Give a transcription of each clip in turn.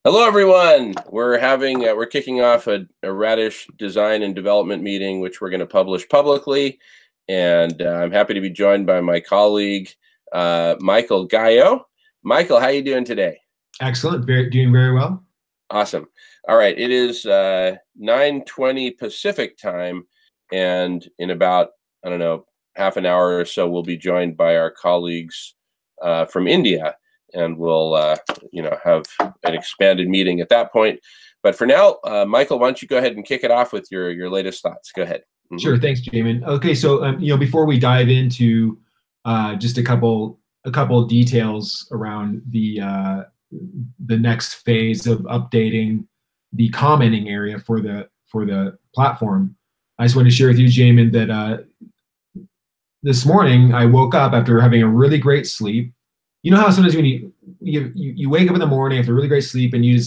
Hello, everyone. We're kicking off a Radish design and development meeting, which we're going to publish publicly. And I'm happy to be joined by my colleague, Michael Gallo. Michael, how you doing today? Excellent. Doing very well. Awesome. All right. It is 9:20 Pacific time. And in about, I don't know, half an hour or so, we'll be joined by our colleagues from India. And we'll, have an expanded meeting at that point. But for now, Michael, why don't you go ahead and kick it off with your latest thoughts? Go ahead. Mm-hmm. Sure. Thanks, Jamin. Okay, so before we dive into just a couple details around the next phase of updating the commenting area for the platform, I just want to share with you, Jamin, that this morning I woke up after having a really great sleep. You know how sometimes when you wake up in the morning after a really great sleep and you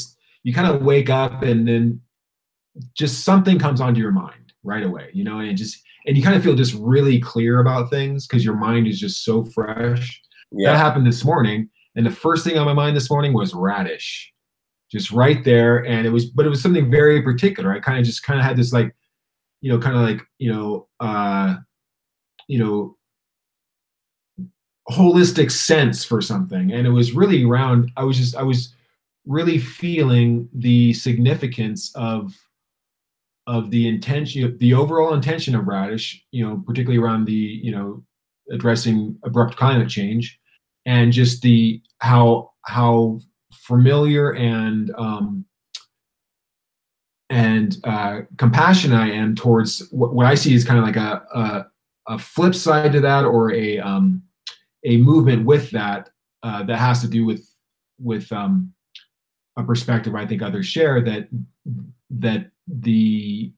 kind of wake up and then just something comes onto your mind right away, and you kind of feel just really clear about things because your mind is just so fresh. Yeah. That happened this morning, and the first thing on my mind this morning was Radish, just right there, and it was something very particular. I kind of had this holistic sense for something, and it was really around. I was really feeling the significance of the intention, the overall intention of Radish, particularly around the addressing abrupt climate change, and just how familiar and compassionate I am towards what I see as kind of like a flip side to that, or a movement with that that has to do with a perspective I think others share, that the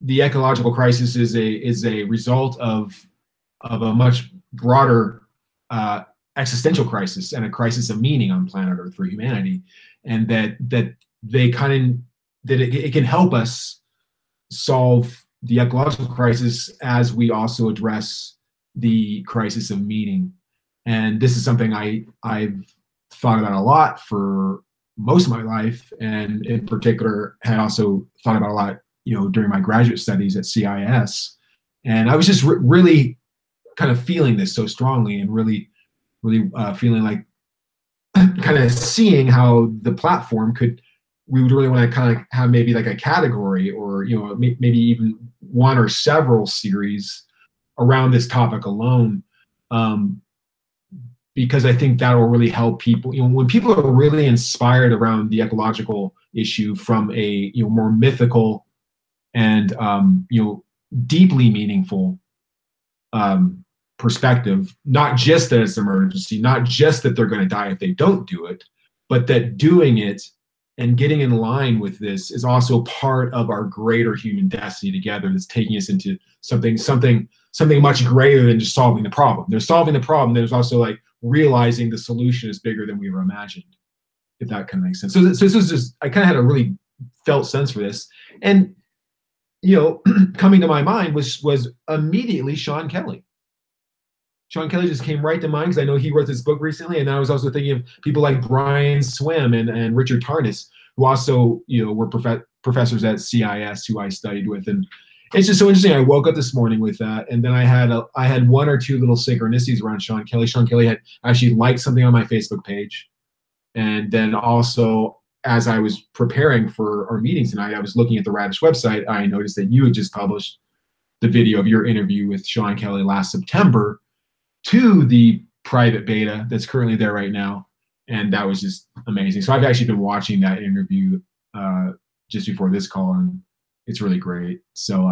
ecological crisis is a result of a much broader existential crisis and a crisis of meaning on planet Earth for humanity, and that it can help us solve the ecological crisis as we also address the crisis of meaning. And this is something I've thought about a lot for most of my life, and in particular had also thought about a lot during my graduate studies at CIS. And I was just really kind of feeling this so strongly, and really feeling like kind of seeing how the platform we would really want to kind of have maybe like a category, or maybe even one or several series around this topic alone, because I think that will really help people. When people are really inspired around the ecological issue from a more mythical and deeply meaningful perspective, not just that it's an emergency, not just that they're going to die if they don't do it, but that doing it and getting in line with this is also part of our greater human destiny together, that's taking us into something much greater than just solving the problem. There's solving the problem. There's also like realizing the solution is bigger than we ever imagined, if that kind of makes sense. So this was just, I kind of had a really felt sense for this. And, coming to my mind was immediately Sean Kelly. Sean Kelly just came right to mind because I know he wrote this book recently, and I was also thinking of people like Brian Swim and Richard Tarnas, who also were professors at CIS who I studied with. And it's just so interesting. I woke up this morning with that, and then I had one or two little synchronicities around Sean Kelly. Sean Kelly had actually liked something on my Facebook page, and then also as I was preparing for our meeting tonight, I was looking at the Radish website. I noticed that you had just published the video of your interview with Sean Kelly last September to the private beta that's currently there right now, and that was just amazing. So I've actually been watching that interview just before this call, and it's really great. So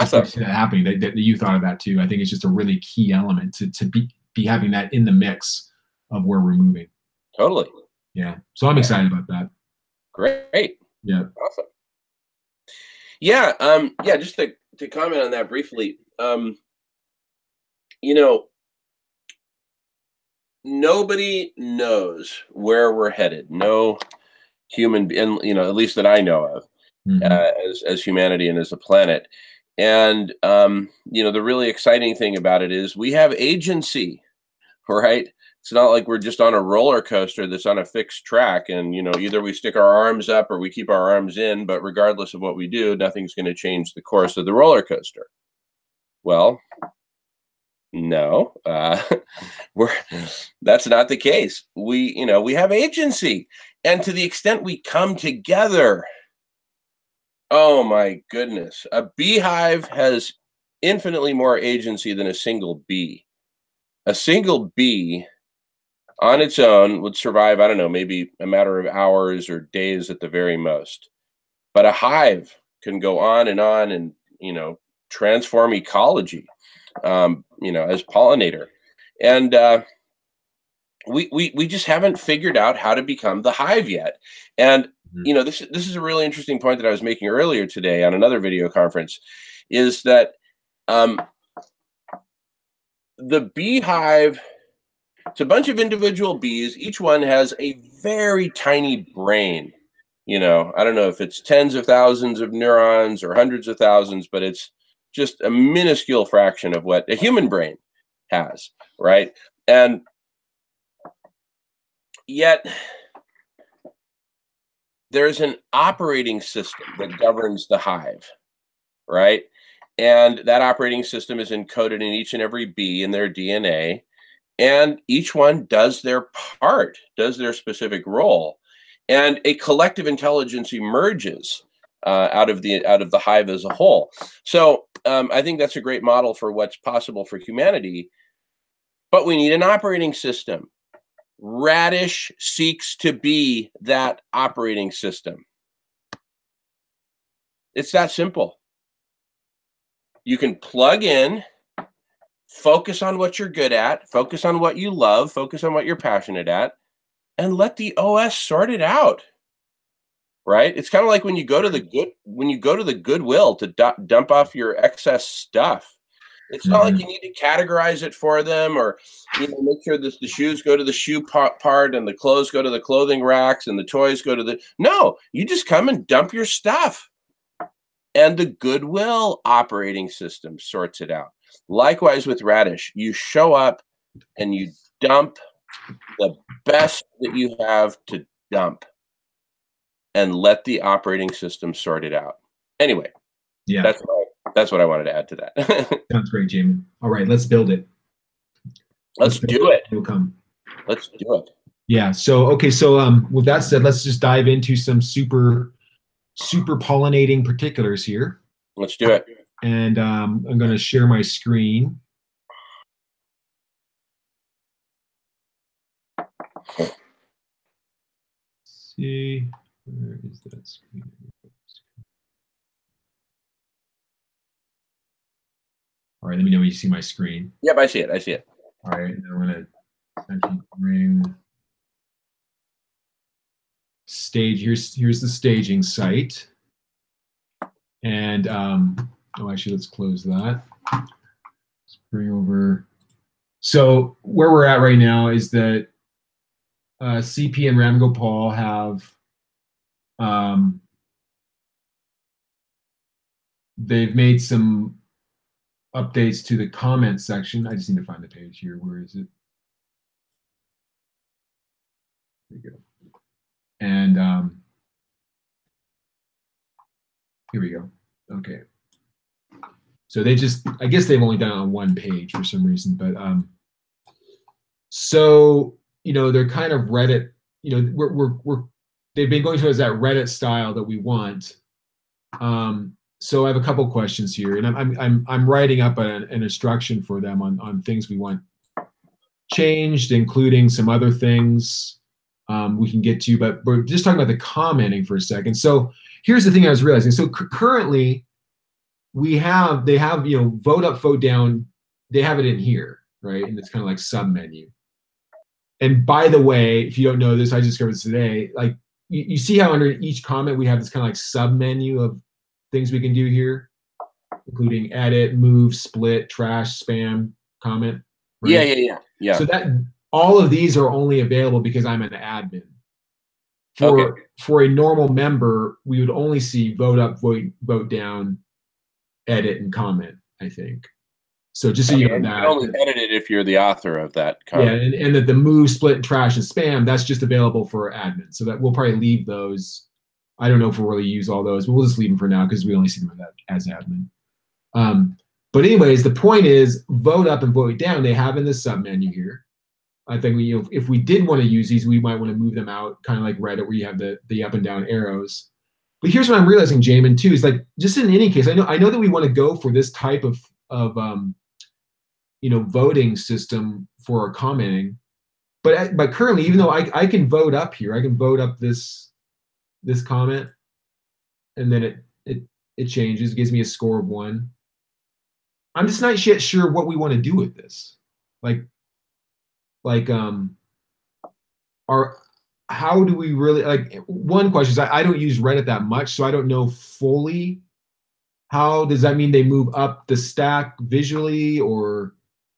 awesome that happening, that you thought of that too. I think it's just a really key element to be having that in the mix of where we're moving. Totally. Yeah. So I'm excited about that. Great. Yeah. Awesome. Yeah. Just to comment on that briefly, nobody knows where we're headed. No human, and at least that I know of, as humanity and as a planet. And the really exciting thing about it is we have agency, right? It's not like we're just on a roller coaster that's on a fixed track, and either we stick our arms up or we keep our arms in, but regardless of what we do, nothing's going to change the course of the roller coaster. Well, no, that's not the case. We have agency, and to the extent we come together, oh my goodness, a beehive has infinitely more agency than a single bee. A single bee on its own would survive, I don't know, maybe a matter of hours or days at the very most. But a hive can go on and transform ecology, as pollinator. And we just haven't figured out how to become the hive yet. And this is a really interesting point that I was making earlier today on another video conference, is that the beehive, it's a bunch of individual bees. Each one has a very tiny brain. I don't know if it's tens of thousands of neurons or hundreds of thousands, but it's just a minuscule fraction of what a human brain has, right? And yet there's an operating system that governs the hive, right? And that operating system is encoded in each and every bee in their DNA. And each one does their part, does their specific role, and a collective intelligence emerges out of the hive as a whole. So I think that's a great model for what's possible for humanity. But we need an operating system. Radish seeks to be that operating system. It's that simple. You can plug in, focus on what you're good at, focus on what you love, focus on what you're passionate at, and let the OS sort it out. Right? It's kind of like when you go to the Goodwill to dump off your excess stuff. It's not like you need to categorize it for them, or make sure that the shoes go to the shoe part and the clothes go to the clothing racks and the toys go to the. No, you just come and dump your stuff, and the Goodwill operating system sorts it out. Likewise with Radish, you show up and you dump the best that you have to dump and let the operating system sort it out. Anyway, yeah, that's what I wanted to add to that. Sounds great, Jamie. All right, let's build it. Let's do it. It'll come. Let's do it. Yeah. So, okay. So, with that said, let's just dive into some super pollinating particulars here. Let's do it. And I'm going to share my screen. Let's see, where is that screen? All right, let me know when you see my screen. Yep, I see it. I see it. All right, and I'm going to actually bring stage. Here's the staging site. And oh, actually, let's close that. Let's bring over. So where we're at right now is that CP and Ram Gopal have they've made some updates to the comment section. I just need to find the page here. Where is it? There we go. And here we go. Okay. So they just, I guess they've only done it on one page for some reason, but so they're kind of Reddit. They've been going towards that Reddit style that we want. So I have a couple questions here, and I'm writing up an instruction for them on things we want changed, including some other things we can get to. But we're just talking about the commenting for a second. So here's the thing I was realizing. So currently, they have vote up, vote down. They have it in here, right? And it's kind of like sub menu. And by the way, if you don't know this, I just discovered this today. Like you see how under each comment we have this kind of like sub menu of things we can do here, including edit, move, split, trash, spam, comment. Right? Yeah. So that all of these are only available because I'm an admin. For a normal member, we would only see vote up, vote down, edit, and comment, I think. So just so you know And you can only edit it if you're the author of that yeah, comment. and that the move, split, trash, and spam, that's just available for admin. So that we'll probably leave those. I don't know if we'll really use all those, but we'll just leave them for now because we only see them as admin. But anyways, the point is vote up and vote down. They have in the sub menu here. I think if we did want to use these, we might want to move them out, kind of like Reddit, where you have the up and down arrows. But here's what I'm realizing, Jamin, too, is like just in any case, I know that we want to go for this type of voting system for commenting, but currently, even though I can vote up here, I can vote up this comment, and then it changes, gives me a score of 1. I'm just not yet sure what we want to do with this. How do we really, one question is I don't use Reddit that much, so I don't know fully how does that mean they move up the stack visually, or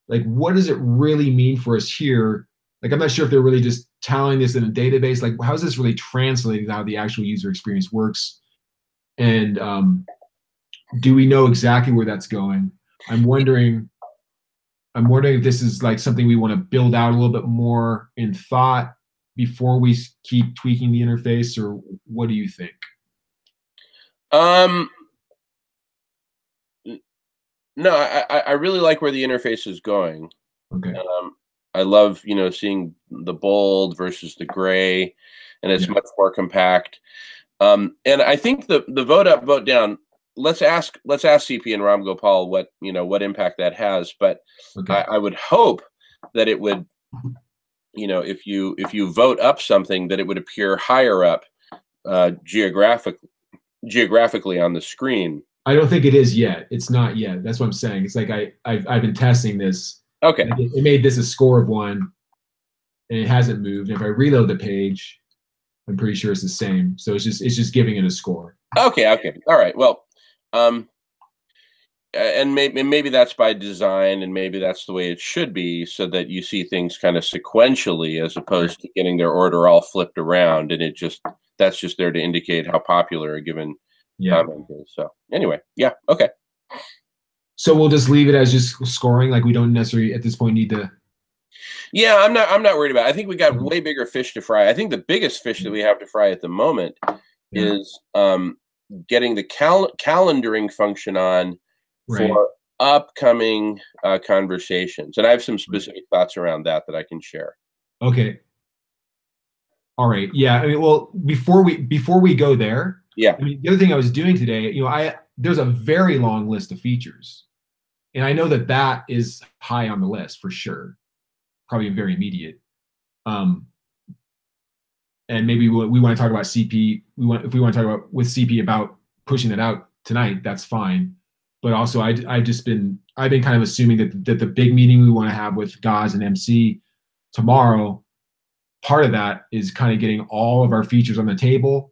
like what does it really mean for us here? Like I'm not sure if they're really just tallying this in a database. Like how is this really translating to how the actual user experience works? And do we know exactly where that's going? I'm wondering if this is like something we want to build out a little bit more in thought before we keep tweaking the interface, or what do you think? No, I really like where the interface is going. Okay. I love, seeing the bold versus the gray, and it's much more compact. And I think the vote up, vote down, let's ask CP and Ram Gopal what impact that has. But okay. I would hope that it would, if you vote up something, that it would appear higher up geographically on the screen. I don't think it is yet. It's not yet. That's what I'm saying. It's like I've been testing this. Okay. It made this a score of 1, and it hasn't moved. And if I reload the page, I'm pretty sure it's the same. So it's just giving it a score. Okay. All right. Well, and maybe that's by design, and maybe that's the way it should be, so that you see things kind of sequentially as opposed to getting their order all flipped around, and that's just there to indicate how popular a given comment is. So anyway, yeah, okay. So we'll just leave it as just scoring, like we don't necessarily at this point need to. Yeah, I'm not worried about it. I think we got way bigger fish to fry. I think the biggest fish that we have to fry at the moment is getting the calendaring function on for upcoming conversations. And I have some specific thoughts around that I can share. Okay. All right. Yeah. I mean, well, before we go there, yeah. I mean, the other thing I was doing today, there's a very long list of features, and I know that is high on the list for sure, probably very immediate. And maybe we want to talk about CP. If we want to talk about with CP about pushing that out tonight, that's fine. But also, I've been kind of assuming that the big meeting we want to have with Gaz and MC tomorrow, part of that is kind of getting all of our features on the table,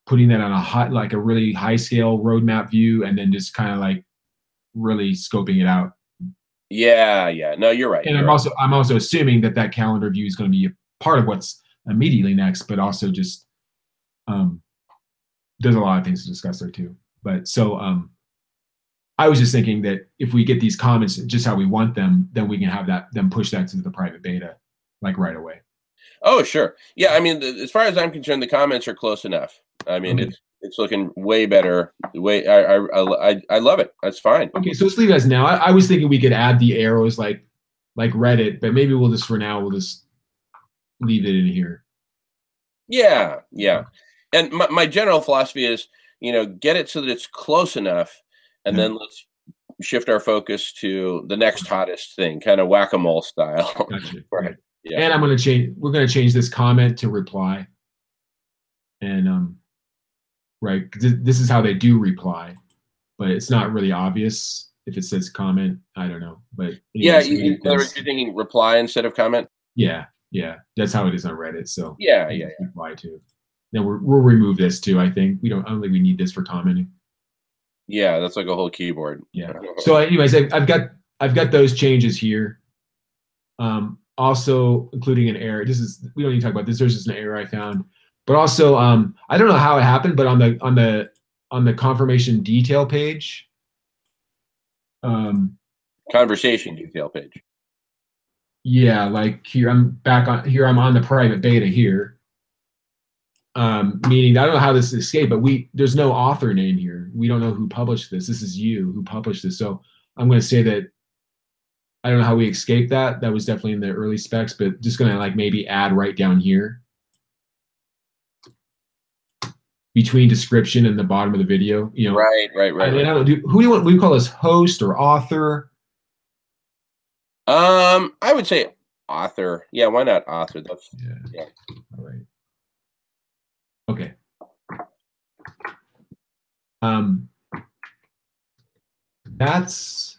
putting that on a really high scale roadmap view, and then just kind of like really scoping it out. Yeah. No, you're right. And I'm also assuming that calendar view is going to be a part of what's immediately next, but also just there's a lot of things to discuss there too. But so I was just thinking that if we get these comments just how we want them, then we can have them push that to the private beta like right away. Oh, sure. Yeah, I mean, as far as I'm concerned, the comments are close enough. I mean, it's looking way better. I love it. That's fine. Okay, so let's leave it as now. I was thinking we could add the arrows like Reddit, but maybe we'll just leave it in here. Yeah. And my general philosophy is, get it so that it's close enough, and then let's shift our focus to the next hottest thing, kind of whack-a-mole style. Gotcha. Right. Yeah. And we're going to change this comment to reply. And right, this is how they do reply, but it's not really obvious if it says comment. I don't know, but anyways, in other words, you're thinking reply instead of comment. Yeah, that's how it is on Reddit. So yeah. Reply to. Then we'll remove this too. I think I don't think we need this for commenting. Yeah, that's like a whole keyboard. Yeah. So anyways, I've got those changes here. Also including an error. We don't need to talk about this. There's just an error I found. But also, I don't know how it happened, but on the confirmation detail page, conversation detail page. Yeah, like here I'm back on here. I'm on the private beta here. Meaning I don't know how this escaped, but there's no author name here. We don't know who published this. This is you who published this. So I'm going to say that I don't know how we escaped that. That was definitely in the early specs, but just going to like maybe add right down here between description and the bottom of the video. You know, Right. I don't do who do you want? We call this host or author. I would say author. Yeah, why not author? That's yeah. All right. Okay. That's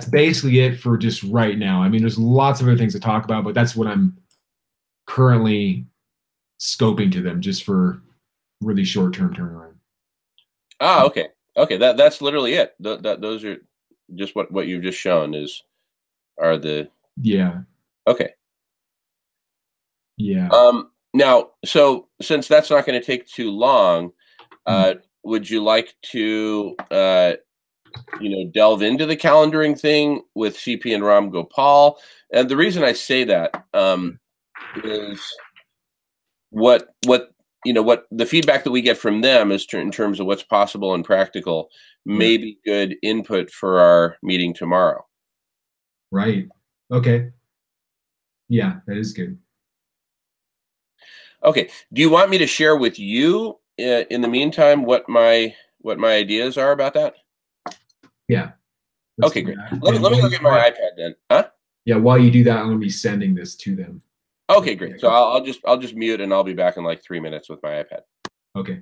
basically it for just right now. I mean, there's lots of other things to talk about, but that's what I'm currently scoping to them just for really short-term turnaround. Ah, okay. Okay, that's literally it. Those are just what you've just shown are the Yeah. okay. Yeah. Now, so since that's not going to take too long, would you like to delve into the calendaring thing with CP and Ram Gopal? And the reason I say that is what the feedback that we get from them is in terms of what's possible and practical may be good input for our meeting tomorrow. Right. Okay. Yeah, that is good. Okay. Do you want me to share with you in the meantime what my ideas are about that? Yeah. Okay, great. Let me look at my iPad then. Huh? Yeah, while you do that, I'm going to be sending this to them. Okay, great. So I'll just mute and I'll be back in like 3 minutes with my iPad. Okay.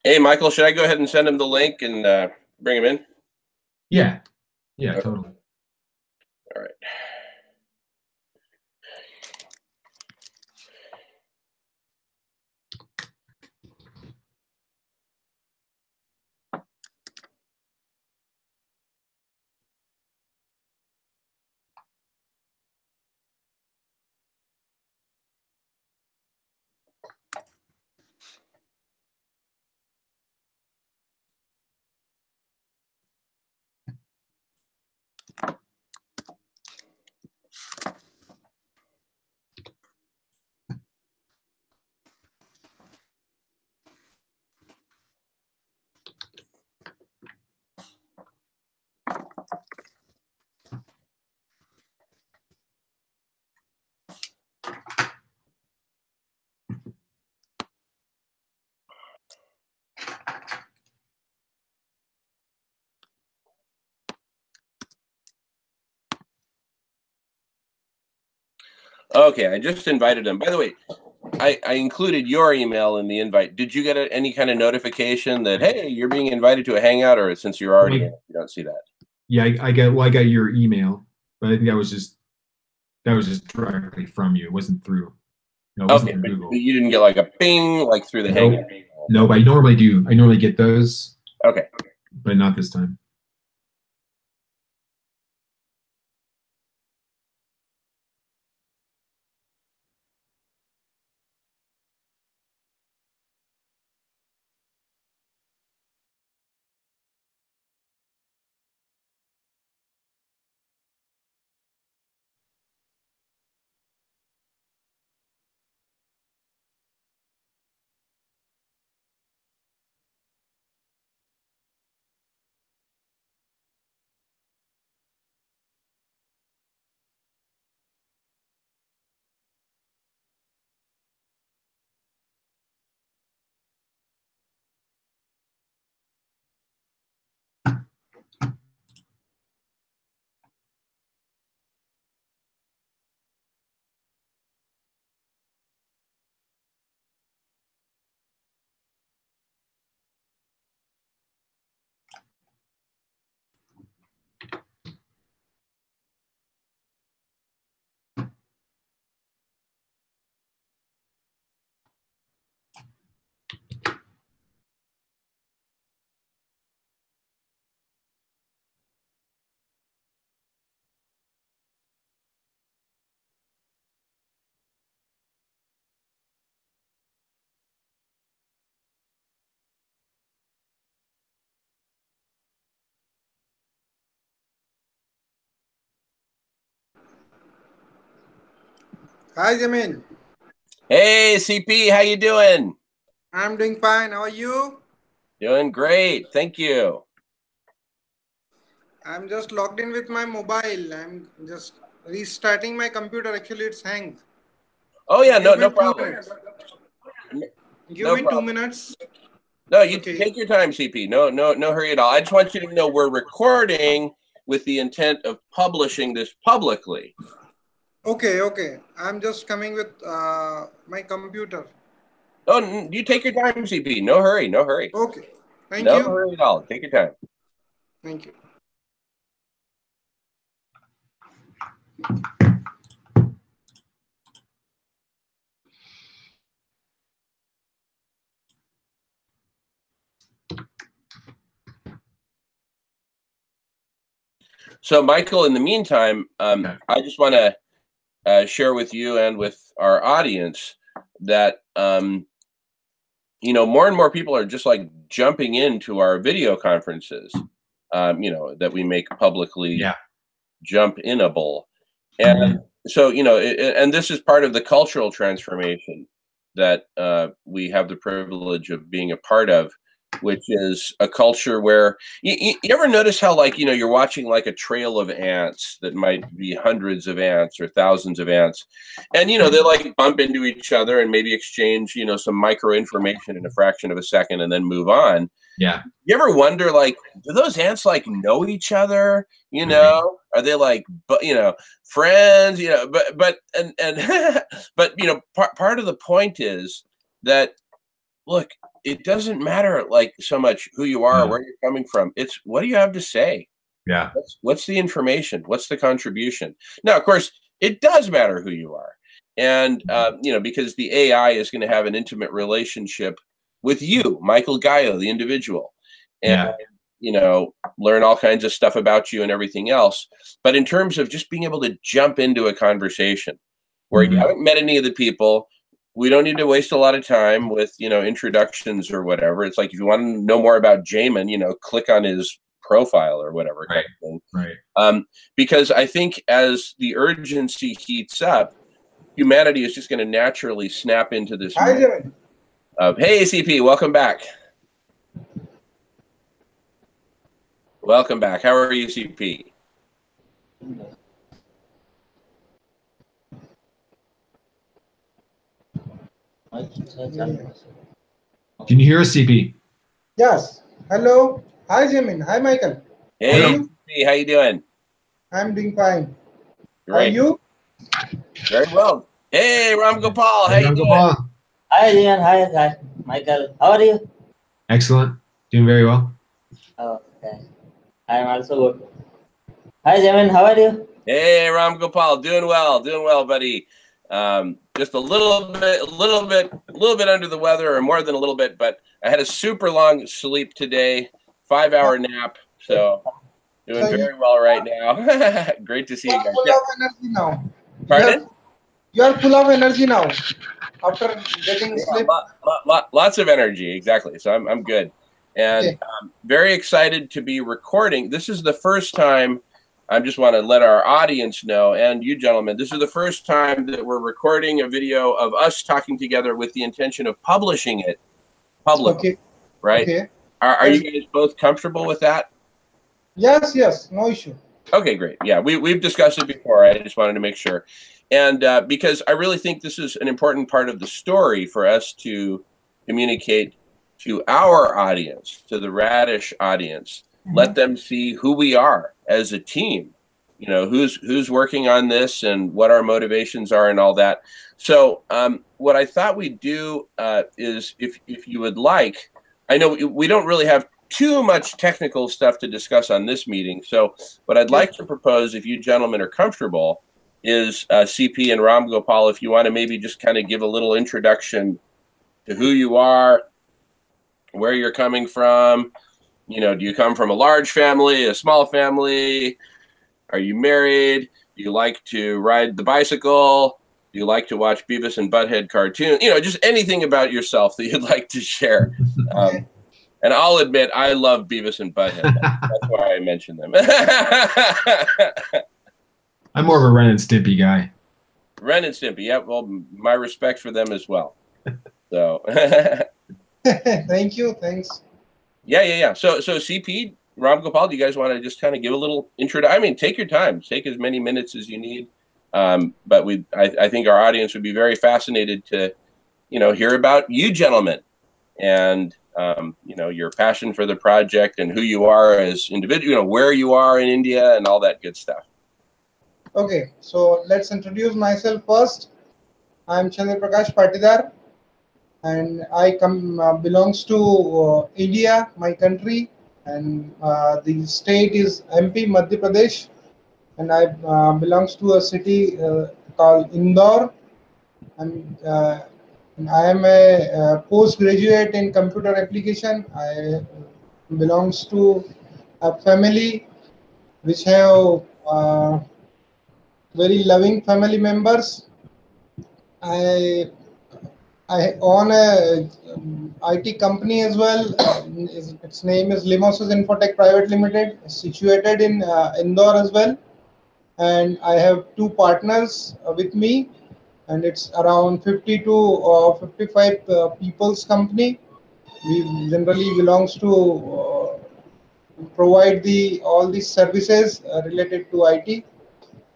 Hey, Michael, should I go ahead and send him the link and bring him in? Yeah. Yeah, totally. All right. Okay, I just invited him. By the way, I included your email in the invite. Did you get any kind of notification that, hey, you're being invited to a hangout, or since you're already in it, you don't see that? Yeah, I got your email, but I think that was just directly from you. It wasn't through. No, it wasn't Okay, through Google. you didn't get like a ping like through the hangout. No, but I normally do. I normally get those. Okay. But not this time. Hi, Jamin. Hey, CP, how you doing? I'm doing fine. How are you? Doing great, thank you. I'm just logged in with my mobile. I'm just restarting my computer. Actually, it's hanged. Oh yeah, Give no me two problem. minutes. Give No me 2 problem. minutes. No, you Okay. take your time, CP. No hurry at all. I just want you to know we're recording with the intent of publishing this publicly. Okay. I'm just coming with my computer. Oh, you take your time, CP. No hurry, no hurry. Okay. Thank No you. hurry at all. Take your time. Thank you. So, Michael, in the meantime, I just want to share with you and with our audience that more and more people are just like jumping into our video conferences, that we make publicly jump inable. And so, and this is part of the cultural transformation that we have the privilege of being a part of, which is a culture where you ever notice how, like, you're watching like a trail of ants that might be hundreds of ants or thousands of ants, and they like bump into each other and maybe exchange some micro information in a fraction of a second and then move on. Yeah. You ever wonder, like, do those ants like know each other? Are they like, friends? But part of the point is that, look, it doesn't matter like so much who you are or where you're coming from. It's what do you have to say? Yeah. What's the information? What's the contribution? Now, of course, it does matter who you are, and because the AI is going to have an intimate relationship with you, Michael Gallo, the individual, and learn all kinds of stuff about you and everything else. But in terms of just being able to jump into a conversation where you haven't met any of the people, we don't need to waste a lot of time with introductions or whatever. It's like, if you want to know more about Jamin, click on his profile or whatever. Right. Because I think as the urgency heats up, humanity is just going to naturally snap into this. Hi, Jamin. Hey, CP, welcome back. Welcome back. How are you, CP? Can you hear us, CP? Yes. Hello. Hi, Jamin. Hi, Michael. Hey, CP, how you doing? I'm doing fine. Great. How are you? Very well. Hey, Ram Gopal, how you doing? Hi, Ian. Hi, Michael. How are you? Excellent. Doing very well. Okay. I'm also good. Hi, Jamin. How are you? Hey, Ram Gopal, doing well, buddy. Just a little bit under the weather, or more than a little bit, but I had a super long sleep today, 5-hour nap, so doing very well right now. Great to see you guys. Full of energy now. Pardon? You are full of energy now after getting sleep. Lots of energy, exactly. So I'm good, and very excited to be recording. This is the first time. I just want to let our audience know, and you gentlemen, this is the first time that we're recording a video of us talking together with the intention of publishing it publicly. Right? Okay. Are you guys both comfortable with that? Yes, no issue. Okay, great. Yeah, we've discussed it before. I just wanted to make sure. And because I really think this is an important part of the story for us to communicate to our audience, to the Radish audience, let them see who we are as a team, who's working on this and what our motivations are and all that. So what I thought we'd do is, if you would like, I know we don't really have too much technical stuff to discuss on this meeting. So what I'd like to propose, if you gentlemen are comfortable, is CP and Ram Gopal, if you want to maybe just kind of give a little introduction to who you are, where you're coming from. Do you come from a large family, a small family? Are you married? Do you like to ride the bicycle? Do you like to watch Beavis and Butthead cartoons? Just anything about yourself that you'd like to share. And I'll admit, I love Beavis and Butthead. That's why I mentioned them. I'm more of a Ren and Stimpy guy. Ren and Stimpy. Yeah, well, my respect for them as well. So, Thank you. Thanks. yeah. So CP, Ram Gopal, do you guys want to just kind of give a little intro? I mean, take your time. Take as many minutes as you need. But I think our audience would be very fascinated to, hear about you gentlemen and, your passion for the project and who you are as individual, where you are in India and all that good stuff. Okay, so let's introduce myself first. I'm Chandra Prakash Patidar, and I belongs to India, my country, and the state is MP, Madhya Pradesh, and I belongs to a city called Indore, and I am a postgraduate in computer application. I belongs to a family which have very loving family members. I I own a IT company as well. Its name is Limosis Infotech Private Limited, situated in Indore as well. And I have two partners with me, and it's around 50 to 55 people's company. We generally belongs to provide all these services related to IT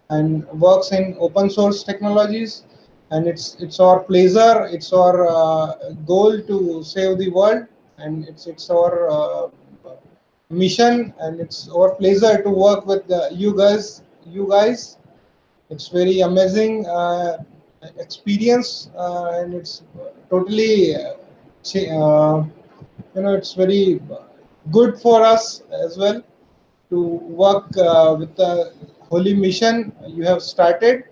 and works in open source technologies. And it's our pleasure, it's our goal to save the world, and it's our mission, and it's our pleasure to work with you guys. It's very amazing experience, and it's totally it's very good for us as well to work with the holy mission you have started,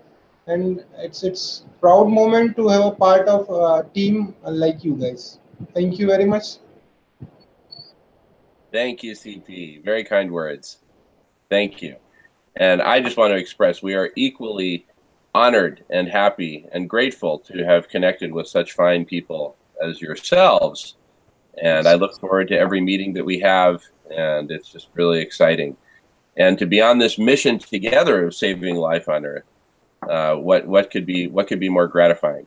and it's proud moment to have a part of a team like you guys. Thank you very much. Thank you, CP. Very kind words. Thank you. And I just want to express we are equally honored and happy and grateful to have connected with such fine people as yourselves. And I look forward to every meeting that we have, and it's just really exciting. And to be on this mission together of saving life on Earth, what could be more gratifying?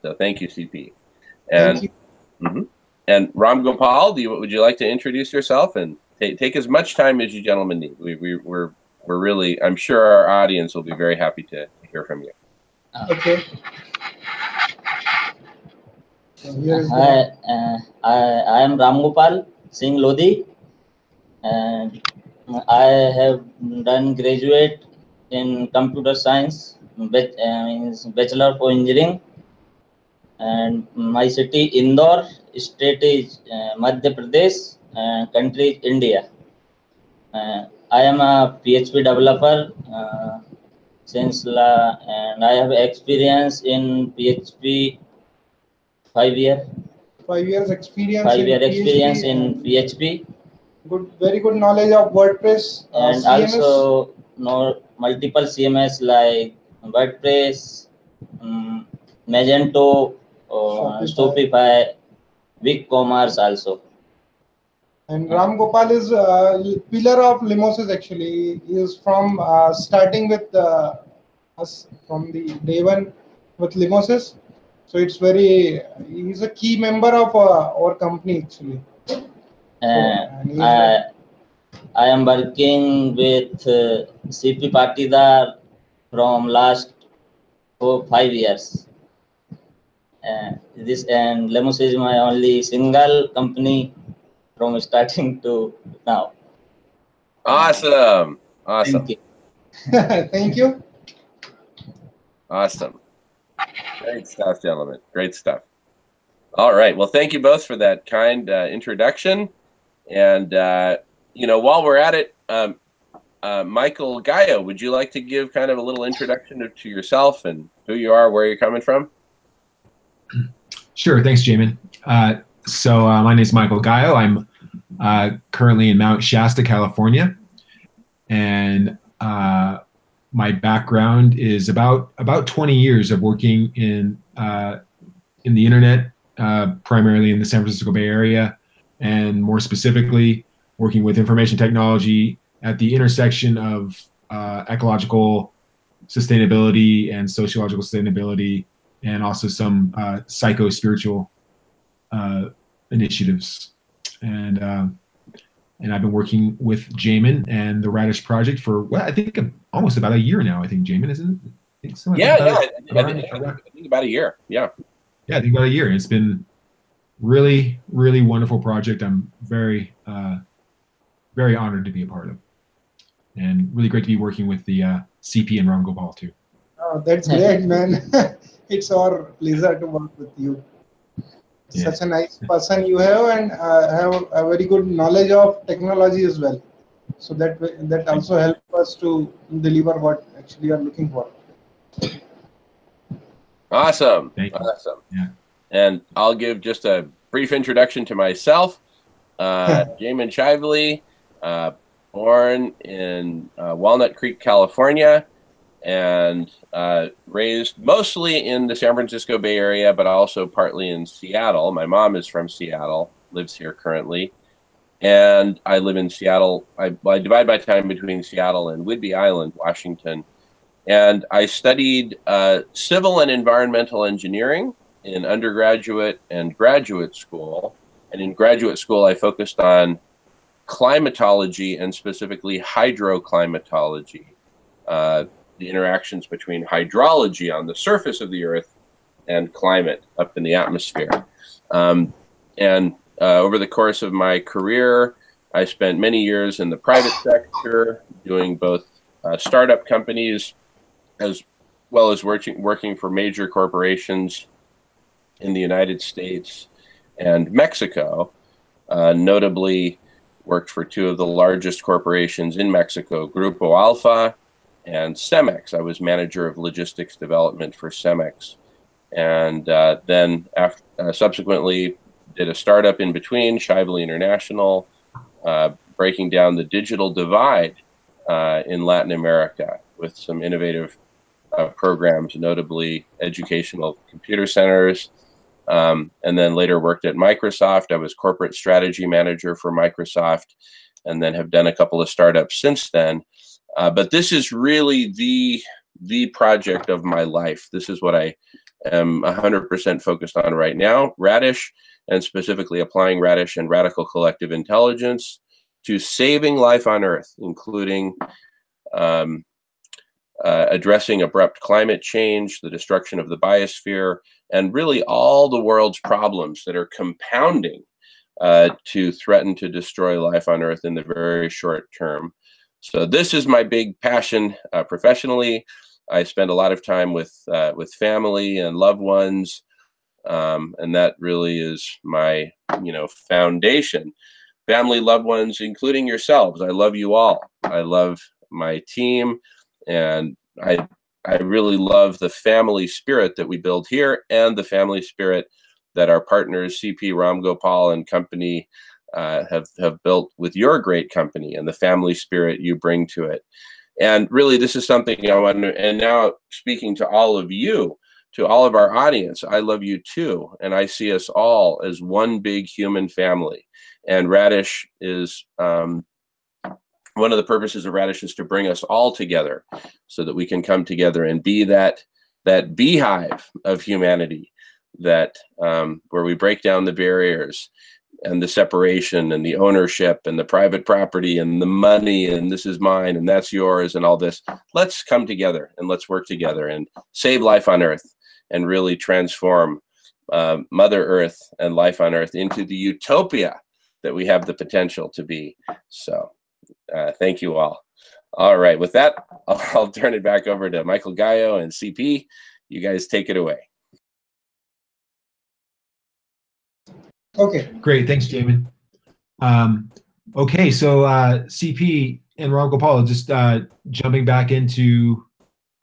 So thank you, CP. And Thank you. And Ram Gopal, would you like to introduce yourself and take as much time as you gentlemen need? We're really, I'm sure our audience will be very happy to hear from you. Okay. I am Ram Gopal Singh Lodi, and I have done graduate in computer science, means Bachelor of Engineering, and my city Indore, state is Madhya Pradesh, and country is India. I am a PHP developer and I have experience in PHP 5 years. 5 years experience. 5 year experience in PHP. Good, very good knowledge of WordPress and CMS. Also know multiple CMS like WordPress, Magento, Shopify, BigCommerce also. And Ram Gopal is pillar of Limosis actually. He is from starting with us from the day one with Limosis. So it's he's a key member of our company actually. I am working with CP Patidar from last 5 years. This and Lemos is my only single company from starting to now. Awesome. Thank you. Thank you. Awesome. Great stuff, gentlemen. Great stuff. All right. Well, thank you both for that kind introduction. And, while we're at it, Michael Gaia, would you like to give kind of a little introduction to yourself and who you are, where you're coming from? Sure. Thanks, Jamin. So my name is Michael Gaio. I'm currently in Mount Shasta, California. And my background is about 20 years of working in the internet, primarily in the San Francisco Bay Area, and more specifically, working with information technology at the intersection of ecological sustainability and sociological sustainability, and also some psycho-spiritual initiatives. And I've been working with Jamin and the Radish Project for, well, I think almost about a year now. I think Jamin, isn't it? I think so. I think about a year. Yeah. Yeah, I think about a year. It's been really, really wonderful project. I'm very, very honored to be a part of, and really great to be working with the CP and Ram Gopal too. Oh, that's great, man. It's our pleasure to work with you. Yeah. Such a nice person you have, and have a very good knowledge of technology as well. So that also helps us to deliver what actually you are looking for. Awesome. Thank you. Awesome. Yeah. And I'll give just a brief introduction to myself. Jamin Shively, born in Walnut Creek, California, and raised mostly in the San Francisco Bay Area, but also partly in Seattle. My mom is from Seattle, lives here currently. And I live in Seattle. I divide my time between Seattle and Whidbey Island, Washington. And I studied civil and environmental engineering in undergraduate and graduate school. And in graduate school, I focused on climatology and specifically hydroclimatology, the interactions between hydrology on the surface of the Earth and climate up in the atmosphere. Over the course of my career, I spent many years in the private sector doing both startup companies as well as working for major corporations in the United States and Mexico. Notably worked for two of the largest corporations in Mexico, Grupo Alfa and Cemex. I was manager of logistics development for Cemex. And then subsequently did a startup in between, Shively International, breaking down the digital divide in Latin America with some innovative programs, notably educational computer centers. And then later worked at Microsoft. I was corporate strategy manager for Microsoft, and then have done a couple of startups since then. But this is really the project of my life. This is what I am 100% focused on right now, Radish, and specifically applying Radish and radical collective intelligence to saving life on Earth, including addressing abrupt climate change, the destruction of the biosphere, and really all the world's problems that are compounding to threaten to destroy life on Earth in the very short term. So this is my big passion professionally. I spend a lot of time with family and loved ones, and that really is my foundation. Family, loved ones, including yourselves. I love you all. I love my team, and I really love the family spirit that we build here, and the family spirit that our partners CP, Ram Gopal and company have built with your great company, and the family spirit you bring to it. And really, this is something I want to, and now speaking to all of you, to all of our audience, I love you too. And I see us all as one big human family. And Radish is, one of the purposes of Radish is to bring us all together so that we can come together and be that beehive of humanity, that where we break down the barriers and the separation and the ownership and the private property and the money and this is mine and that's yours and all this. Let's come together and let's work together and save life on Earth and really transform Mother Earth and life on Earth into the utopia that we have the potential to be. So thank you all. All right, with that, I'll turn it back over to Michael Gallo and CP. You guys take it away. Okay. Great, thanks, Jamin. Okay, so CP and Ram Gopal, just jumping back into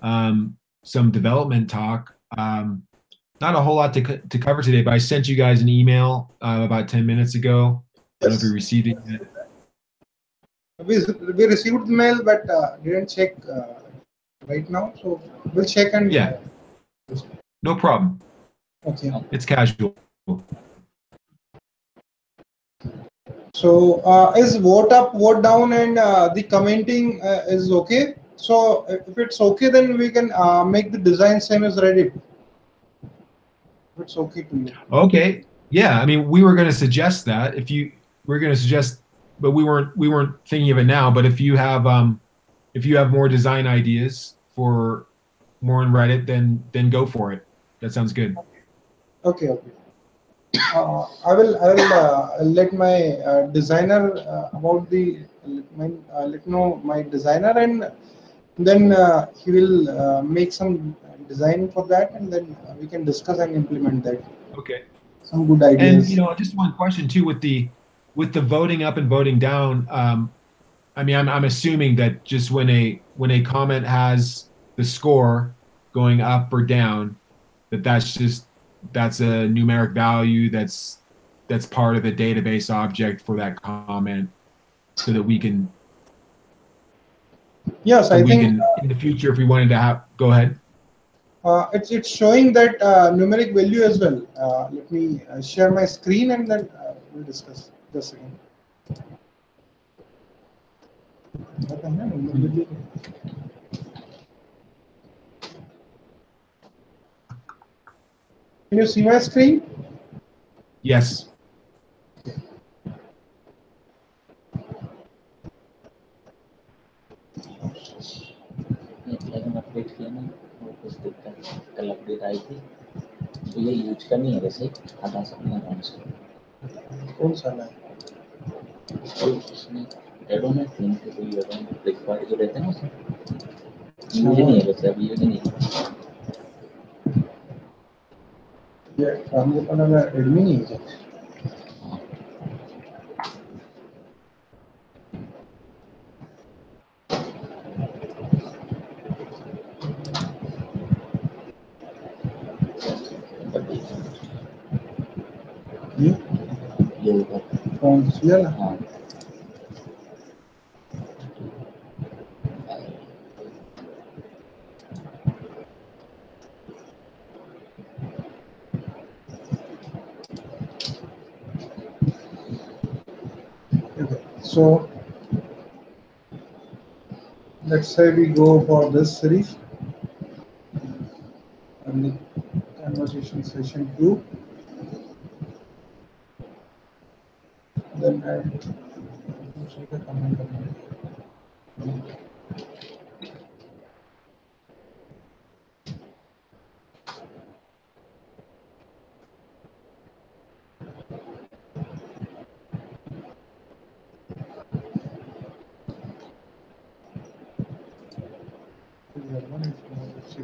some development talk. Not a whole lot to cover today, but I sent you guys an email about 10 minutes ago. I don't know if you received it yet. We received the mail, but didn't check right now. So we'll check and yeah, no problem. Okay. It's casual. So is vote up, vote down, and the commenting is okay? So if it's okay, then we can make the design same as Reddit. If it's okay to you. Okay. Yeah. I mean, we were going to suggest that if you we're going to suggest, but we weren't thinking of it now. But if you have more design ideas for more in Reddit, then go for it. That sounds good. Okay. Okay. I will let my designer about the let know my designer, and then he will make some design for that, and then we can discuss and implement that. Okay. Some good And ideas. just one question too with the voting up and voting down. I mean, I'm assuming that just when a comment has the score going up or down, that's a numeric value that's part of the database object for that comment, so that we can Yes, I think in the future if we wanted to have go ahead. it's showing that numeric value as well. Let me share my screen, and then we'll discuss just a second. Can you see my screen? Yes. लेकिन update किया ना वो कुछ दिक्कत कल update आई थी तो ये यूज करनी है वैसे हटा सकते हैं आराम से कौन सा है? और उसमें एडोन है तीन के कोई एडोन रिक्वायर्ड जो रहते हैं ना उसमें यूज नहीं है वैसे अभी यूज नहीं है ये काम को पता है एडमिन ही है. ये ऊपर कौन सी है? हाँ So let's say we go for this series and the conversation session 2. Then add the comment.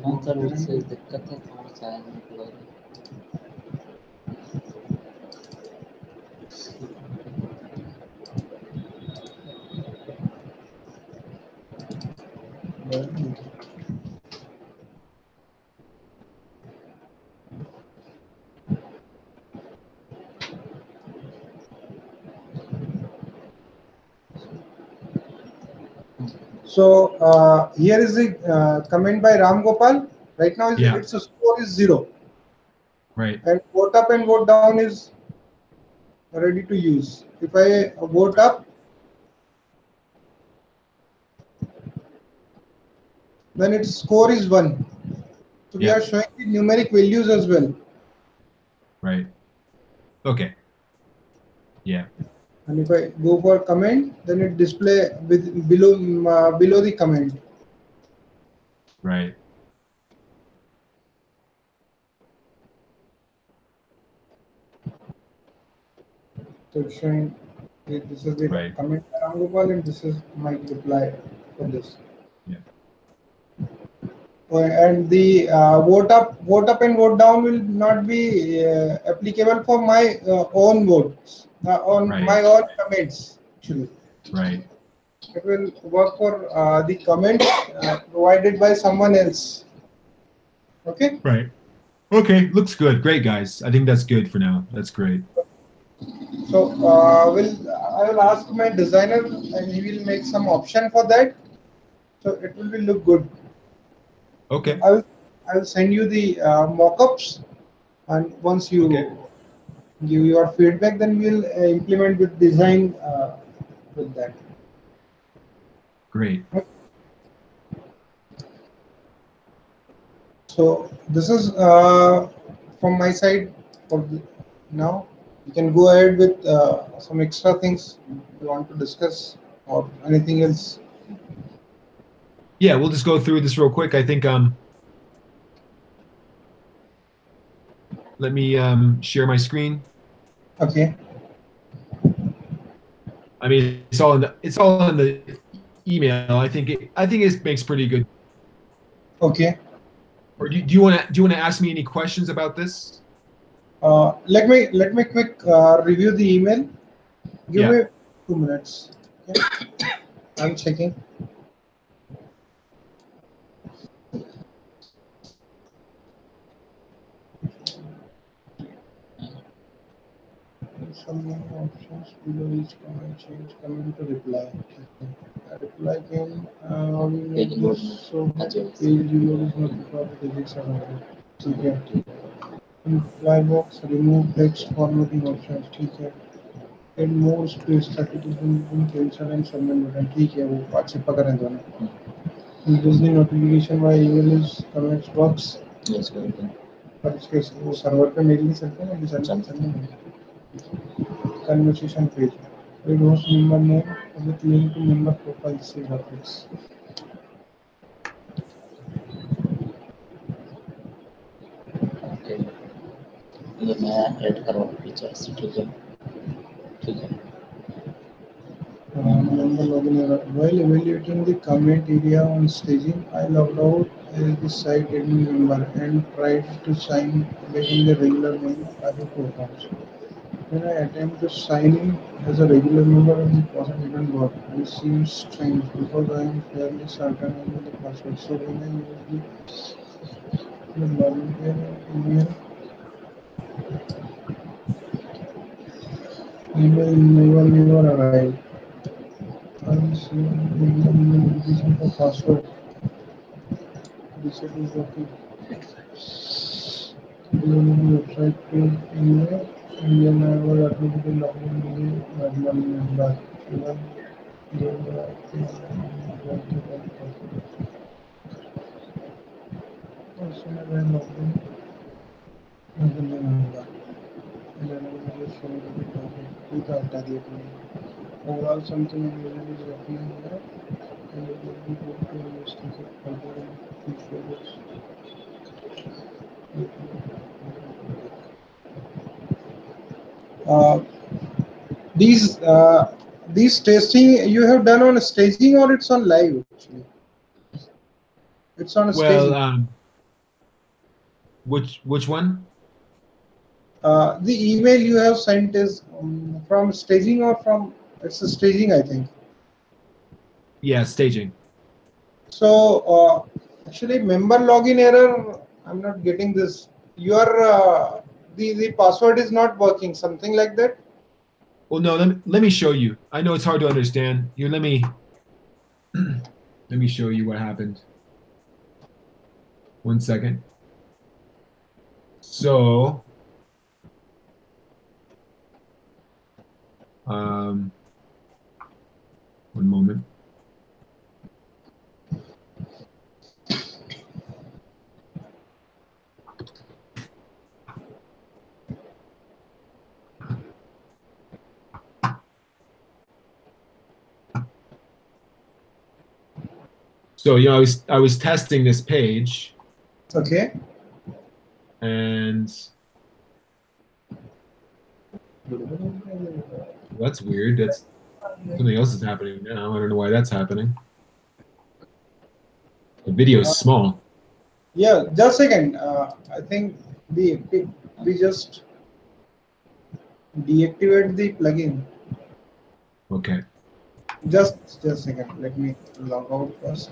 कौन सा रूल से दिक्कत है थोड़ा सा है मतलब So here is the comment by Ram Gopal. Right now, its score is 0. Right. And vote up and vote down is ready to use. If I vote up, then its score is 1. So we are showing the numeric values as well. Right. Okay. Yeah. And if I go for comment, then it display with below the comment. Right. So it's showing this is the comment by Ram Gopal, and this is my reply for this. Yeah. And the vote up and vote down will not be applicable for my own votes on my own comments actually. Right. It will work for the comment provided by someone else. Okay. Right. Okay. Looks good. Great, guys. I think that's good for now. That's great. So I will ask my designer, and he will make some option for that. So it will be look good. Okay. I will send you the mock-ups, and once you give your feedback, then we'll implement with design with that. Great. So this is from my side for now. You can go ahead with some extra things you want to discuss or anything else. Yeah, we'll just go through this real quick. I think let me share my screen. Okay. I mean, it's all in the email. I think it makes pretty good. Okay. Or do you want to ask me any questions about this? Let me quick review the email. Give Yeah. me 2 minutes. Okay. I'm checking. Some more options below each comment change comment to reply. A reply can we make this so page reload is not required the digits are added. Okay. Reply box remove text formatting options. Okay. Add more space ताकि तुम cancel and submit button. ठीक है वो बात से पकड़ हैं दोनों. Use the notification by email is comments box. Yes, correct. पर इसके वो सर्वर पे मेल नहीं चलते ना कि चलने conversation page. Read host member name with link to member profile से graphics. Okay. ये मैं ऐड करवा फीचर्स ठीक है. Member login error. While evaluating the comment area on staging, I logged out as the site admin member and tried to sign back in the regular name of the accounts. When I attempt to sign in as a regular member, the process didn't work. It seems strange because I am fairly certain I know the password. So when I use the login email never arrived. I see the notification for password. Reset is working. Website to email and then I was automatically login in the admin member. Even though as soon as I log in as a new member, and then I will just show you the topic. ठीक है हटा दिया तुमने. Overall something unusual is happening here. And it will be good to investigate further and feature this. These these testing you have done on staging or it's on live actually? It's on staging. Well, which one? The email you have sent is from staging or from it's a staging I think. Yeah, staging. So actually member login error. I'm not getting this. Your the password is not working. Something like that. Well, no, let me show you. I know it's hard to understand. Here, let me let me show you what happened. 1 second. So, one moment. So, I was testing this page. Okay. And that's weird. That's something else is happening now. I don't know why that's happening. The video is small. Yeah, just a second. I think we just deactivate the plugin. Okay. Just a second. Let me log out first.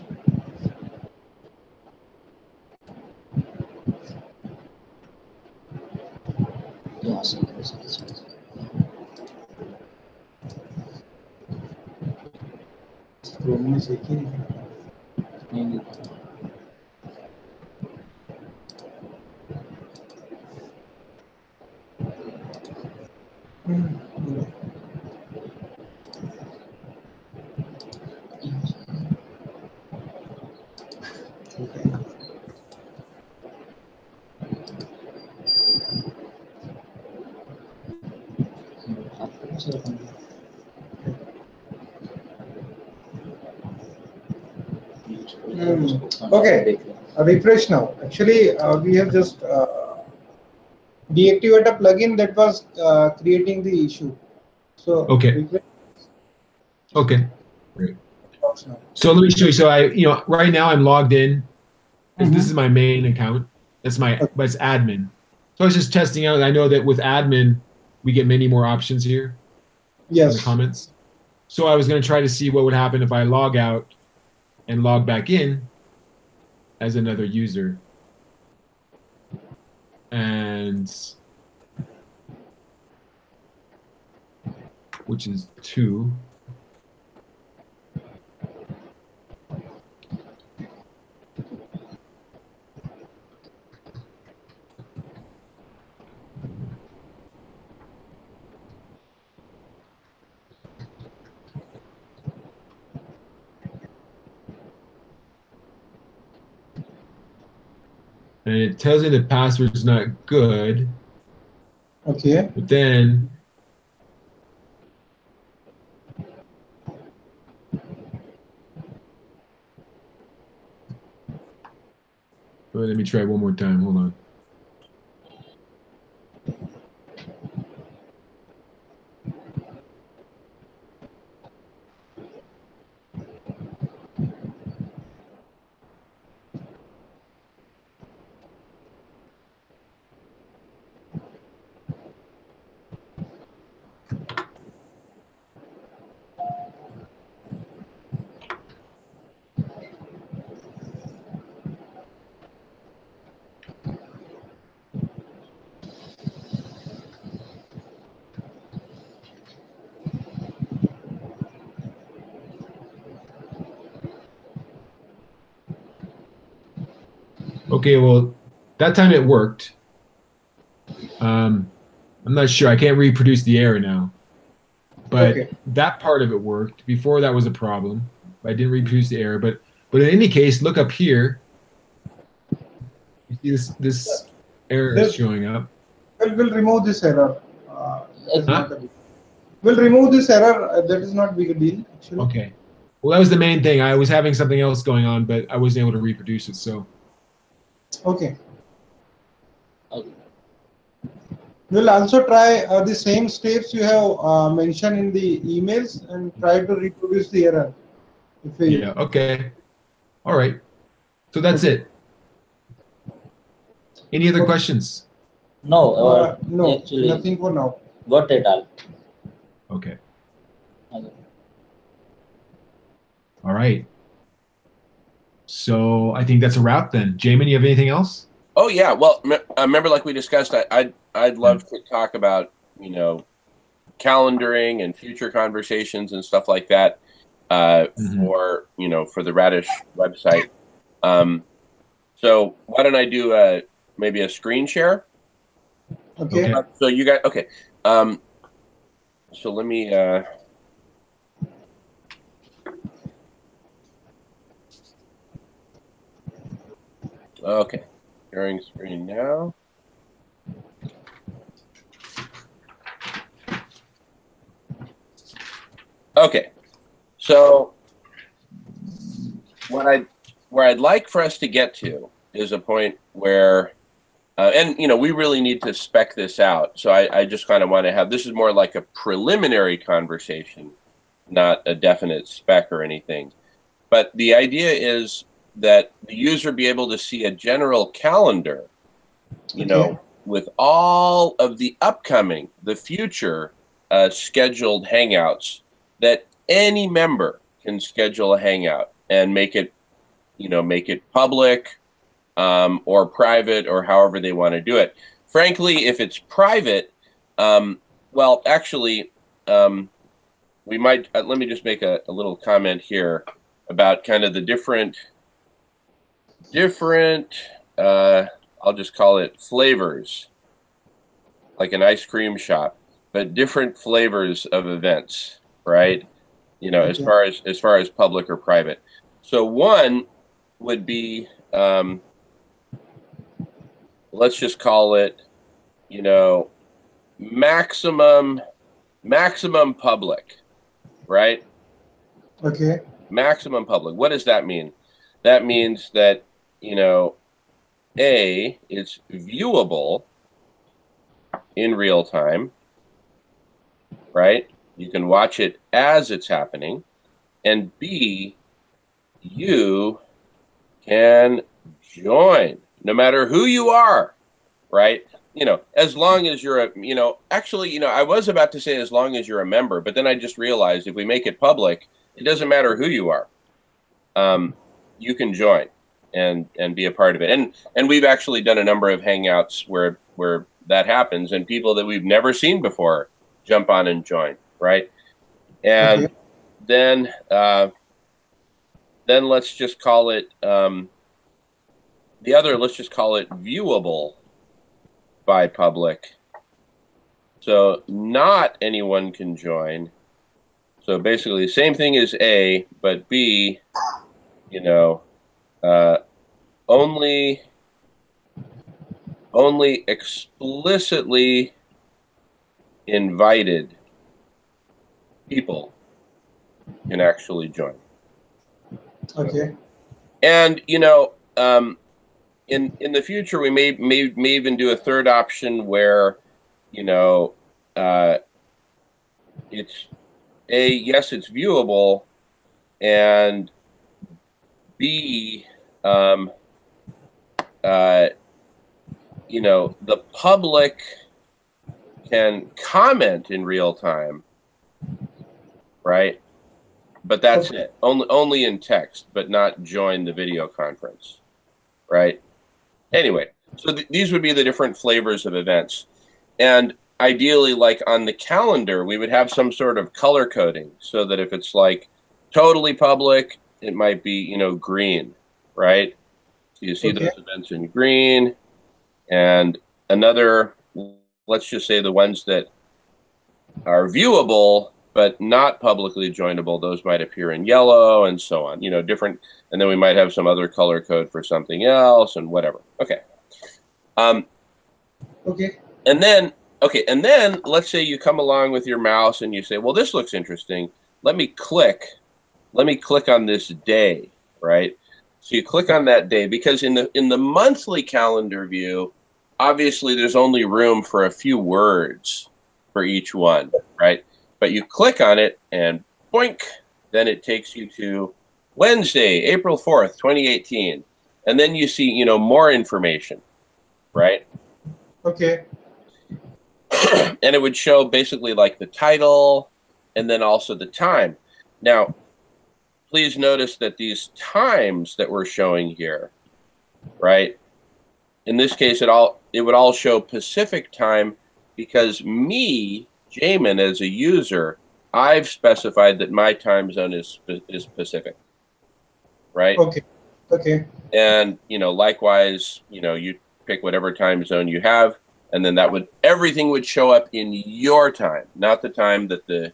Chrome में से ही नहीं. Okay, refresh now. Actually, we have just deactivate a plugin that was creating the issue. So okay, okay, great. So let me show you. So right now I'm logged in. This is my main account. That's but it's admin. So I was just testing out. I know that with admin, we get many more options here. Yes. In the comments. So I was going to try to see what would happen if I log out and log back in as another user. And which is 2. And it tells me the password is not good. Okay. But then let me try one more time. Hold on. Okay, well, that time it worked. I'm not sure. I can't reproduce the error now. But that part of it worked. Before that was a problem. I didn't reproduce the error. But in any case, look up here. You see this error is showing up. We'll remove this error. We'll remove this error. That is not big a deal, actually. Okay. Well, that was the main thing. I was having something else going on, but I wasn't able to reproduce it. So. Okay. We'll also try the same steps you have mentioned in the emails and try to reproduce the error. Yeah. Okay. All right. So that's it. Any other questions? No. No. Actually, nothing for now. Got it all. Okay. All right. So I think that's a wrap then. Jamin, you have anything else? Oh yeah. Well, remember, like we discussed, I'd love to talk about calendaring and future conversations and stuff like that for for the Radish website. So why don't I do maybe a screen share? Okay. So you got okay. So let me. Okay, sharing screen now. Okay, so where I'd like for us to get to is a point where, and we really need to spec this out. So I just kind of want to have, this is more like a preliminary conversation, not a definite spec or anything. But the idea is that the user be able to see a general calendar, with all of the upcoming, the future scheduled hangouts, that any member can schedule a hangout and make it public or private or however they want to do it. Frankly, if it's private, well, actually, we might, let me just make a little comment here about kind of the different, I'll just call it flavors, like an ice cream shop, but different flavors of events, right? As far as public or private. So one would be, let's just call it, maximum maximum public, right? Okay. Maximum public. What does that mean? That means that, you know, A, it's viewable in real time, right? You can watch it as it's happening. And B, you can join no matter who you are, right? You know, as long as you're a, you know, actually, you know, I was about to say as long as you're a member, but then I just realized if we make it public, it doesn't matter who you are. You can join and be a part of it. And we've actually done a number of hangouts where that happens, and people that we've never seen before jump on and join, right? And Okay. then let's just call it let's just call it viewable by public. So not anyone can join. So basically, same thing as A, but B, you know, only explicitly invited people can actually join. Okay. And you know, in the future, we may even do a third option where, you know, it's A, yes, it's viewable, and B, you know, the public can comment in real time, right? But that's it. Only in text, but not join the video conference, right? Anyway, so these would be the different flavors of events. And ideally, like on the calendar, we would have some sort of color coding so that if it's like totally public, it might be, you know, green, right? So you see those events in green. And another, let's just say the ones that are viewable but not publicly joinable, those might appear in yellow and so on, you know, different. And then we might have some other color code for something else and whatever. Okay. Okay. And then let's say you come along with your mouse and you say, well, this looks interesting. Let me click on this day, right? So you click on that day, because in the monthly calendar view, obviously there's only room for a few words for each one, right? But you click on it and boink, then it takes you to Wednesday, April 4th, 2018. And then you see, you know, more information, right? Okay. And it would show basically like the title and then also the time. Now, please notice that these times that we're showing here, right? In this case, it would all show Pacific time, because me, Jamin, as a user, I've specified that my time zone is Pacific, right? Okay. Okay. And, you know, likewise, you know, you pick whatever time zone you have, and then everything would show up in your time, not the time that the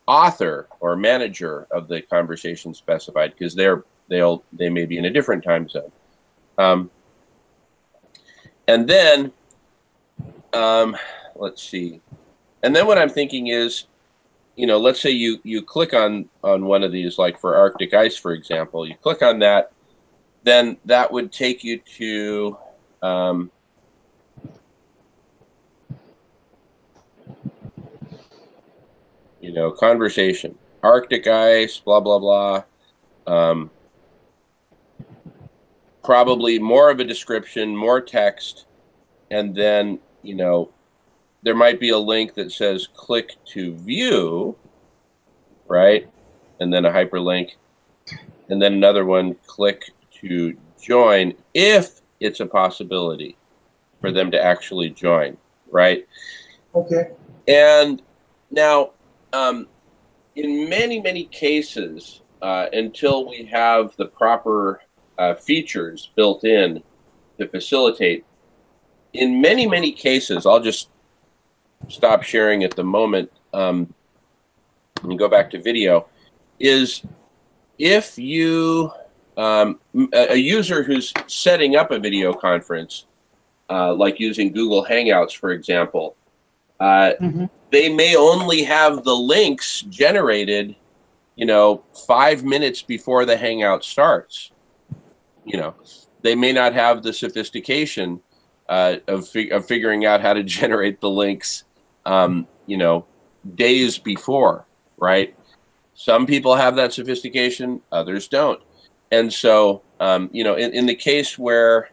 author or manager of the conversation specified, because they may be in a different time zone. And then, let's see. And then what I'm thinking is, you know, let's say you click on one of these, like for Arctic ice, for example, you click on that, then that would take you to, you know, conversation, Arctic ice, blah, blah, blah. Probably more of a description, more text, and then, you know, there might be a link that says click to view, right? And then a hyperlink. And then another one, click to join, if it's a possibility for them to actually join, right? Okay. And now, in many, many cases, until we have the proper features built in to facilitate, in many, many cases, I'll just stop sharing at the moment and go back to video, is if you, a user who's setting up a video conference, like using Google Hangouts, for example, they may only have the links generated, 5 minutes before the Hangout starts. They may not have the sophistication of figuring out how to generate the links, days before, right? Some people have that sophistication, others don't. And so, in the case where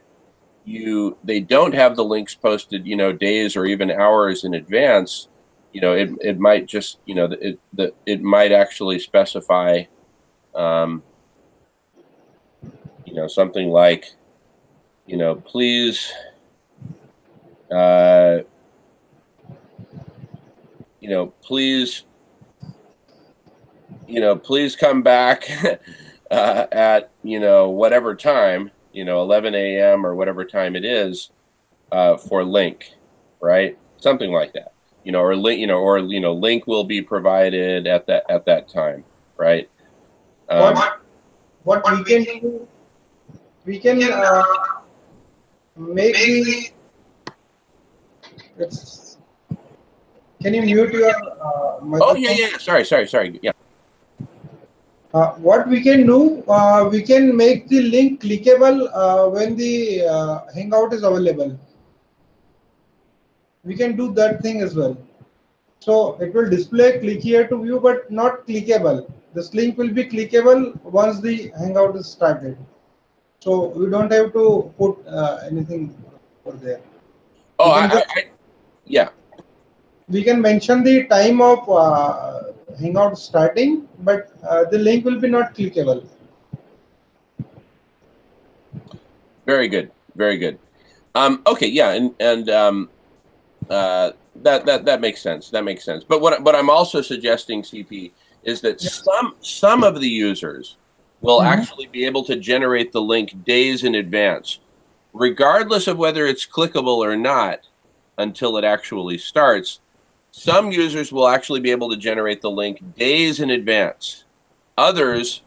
they don't have the links posted, days or even hours in advance, it might just, it might actually specify, something like, please, please come back at, whatever time, 11 a.m. or whatever time it is, for link, right? Something like that, or link, link will be provided at that time, right? What we can do, we can make the. Can you mute your microphone? Oh yeah. Sorry. Yeah. What we can do, we can make the link clickable when the Hangout is available. We can do that thing as well. So it will display click here to view, but not clickable. This link will be clickable once the Hangout is started. So we don't have to put anything over there. Oh, yeah. We can mention the time of Hangout starting, but the link will be not clickable. Very good. Okay, yeah, and that makes sense. That makes sense. But what I'm also suggesting, CP, is that some of the users will actually be able to generate the link days in advance, regardless of whether it's clickable or not, until it actually starts. Some users will actually be able to generate the link days in advance. Others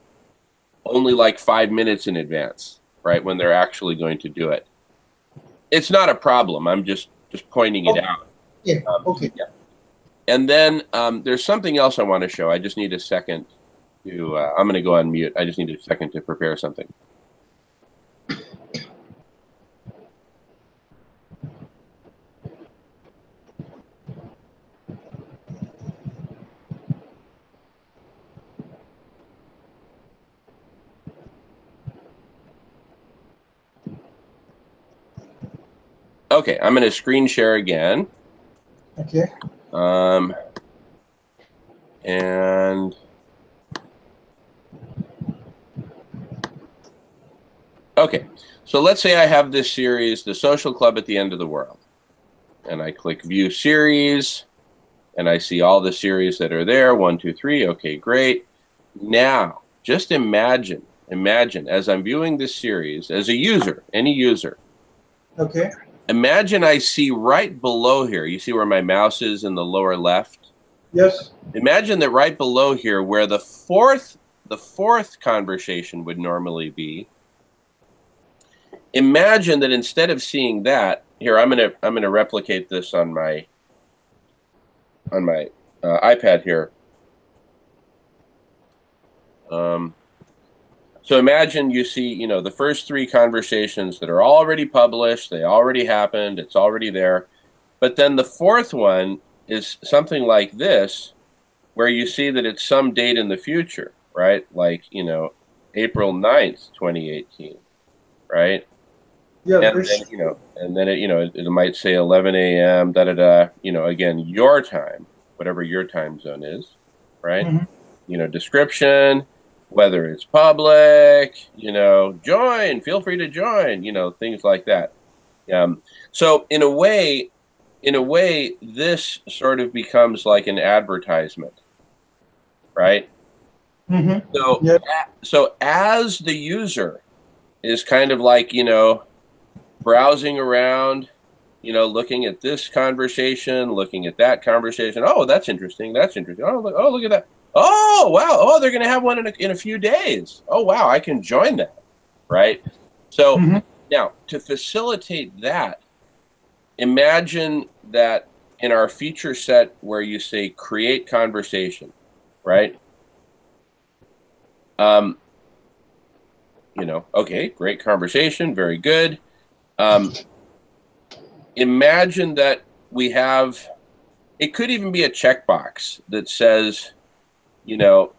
only like 5 minutes in advance, right, when they're actually going to do it. It's not a problem. I'm just pointing it out. Yeah. Okay. Yeah. And then there's something else I want to show. I just need a second to. I'm going to go on mute. I just need a second to prepare something. Okay, I'm going to screen share again. Okay. And okay, so let's say I have this series, The Social Club at the End of the World, and I click View Series, and I see all the series that are there, 1, 2, 3. Okay, great. Now, just imagine as I'm viewing this series as a user, any user. Okay. Imagine I see right below here, you see where my mouse is in the lower left? Yes. Imagine that right below here where the fourth conversation would normally be. Imagine that instead of seeing that, here I'm gonna replicate this on my iPad here. So imagine you see, the first 3 conversations that are already published, they already happened, it's already there. But then the fourth one is something like this, where you see that it's some date in the future, right? Like, April 9th, 2018, right? Yeah. And then it might say 11 a.m., again, your time, whatever your time zone is, right? Description, whether it's public, join, feel free to join, things like that. So in a way, this sort of becomes like an advertisement, right? So as the user is kind of like, browsing around, looking at this conversation, looking at that conversation. Oh, that's interesting. Oh, look at that. Oh, wow. Oh, they're going to have one in a few days. Oh, wow. I can join that, right? So now, to facilitate that, imagine that in our feature set where you say create conversation, right? You know, okay, great conversation, very good. Imagine that we have, it could even be a checkbox that says, you know,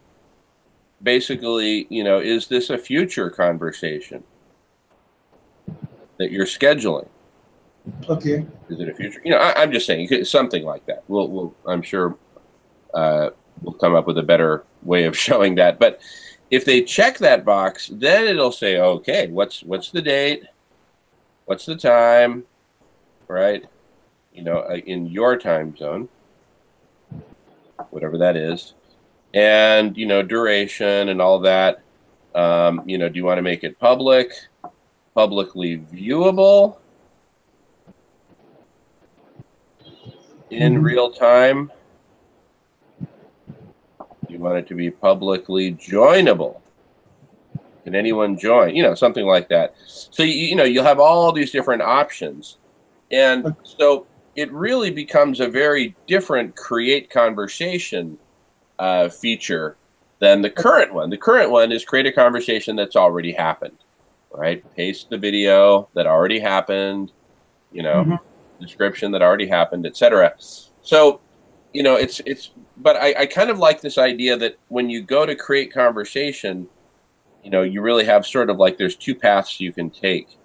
basically, you know, is this a future conversation that you're scheduling? Okay. Is it a future? You know, I'm just saying something like that. I'm sure we'll come up with a better way of showing that. But if they check that box, then it'll say, okay, what's the date? What's the time? Right? You know, in your time zone, whatever that is, and you know, duration and all that. You know, do you want to make it publicly viewable in real time? You want it to be publicly joinable. Can anyone join? You know, something like that. So, you know, you'll have all these different options. And so it really becomes a very different create conversation feature than the current one. The current one is create a conversation that's already happened, right? Paste the video that already happened, you know, description that already happened, etc. So, you know, but I kind of like this idea that when you go to create conversation, you know, you really have sort of like there's two paths you can take.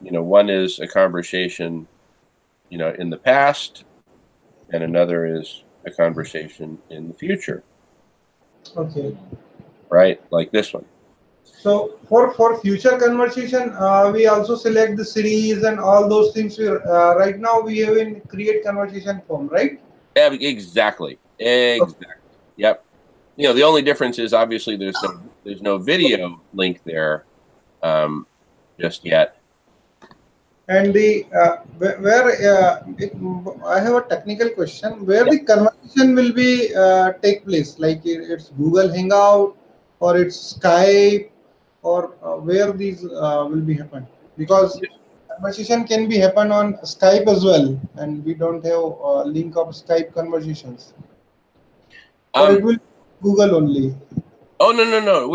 You know, one is a conversation, you know, in the past, and another is a conversation in the future. Okay. Right, like this one. So for future conversation, we also select the series and all those things. Right now we have in create conversation form, right? Yeah, exactly. Exactly. Yep. You know, the only difference is obviously there's no video link there just yet. And the I have a technical question. Where the conversation will be take place? Like it's Google Hangout or it's Skype, or where these will be happen? Because conversation can be happen on Skype as well, and we don't have a link of Skype conversations. Or it will be Google only. Oh, no.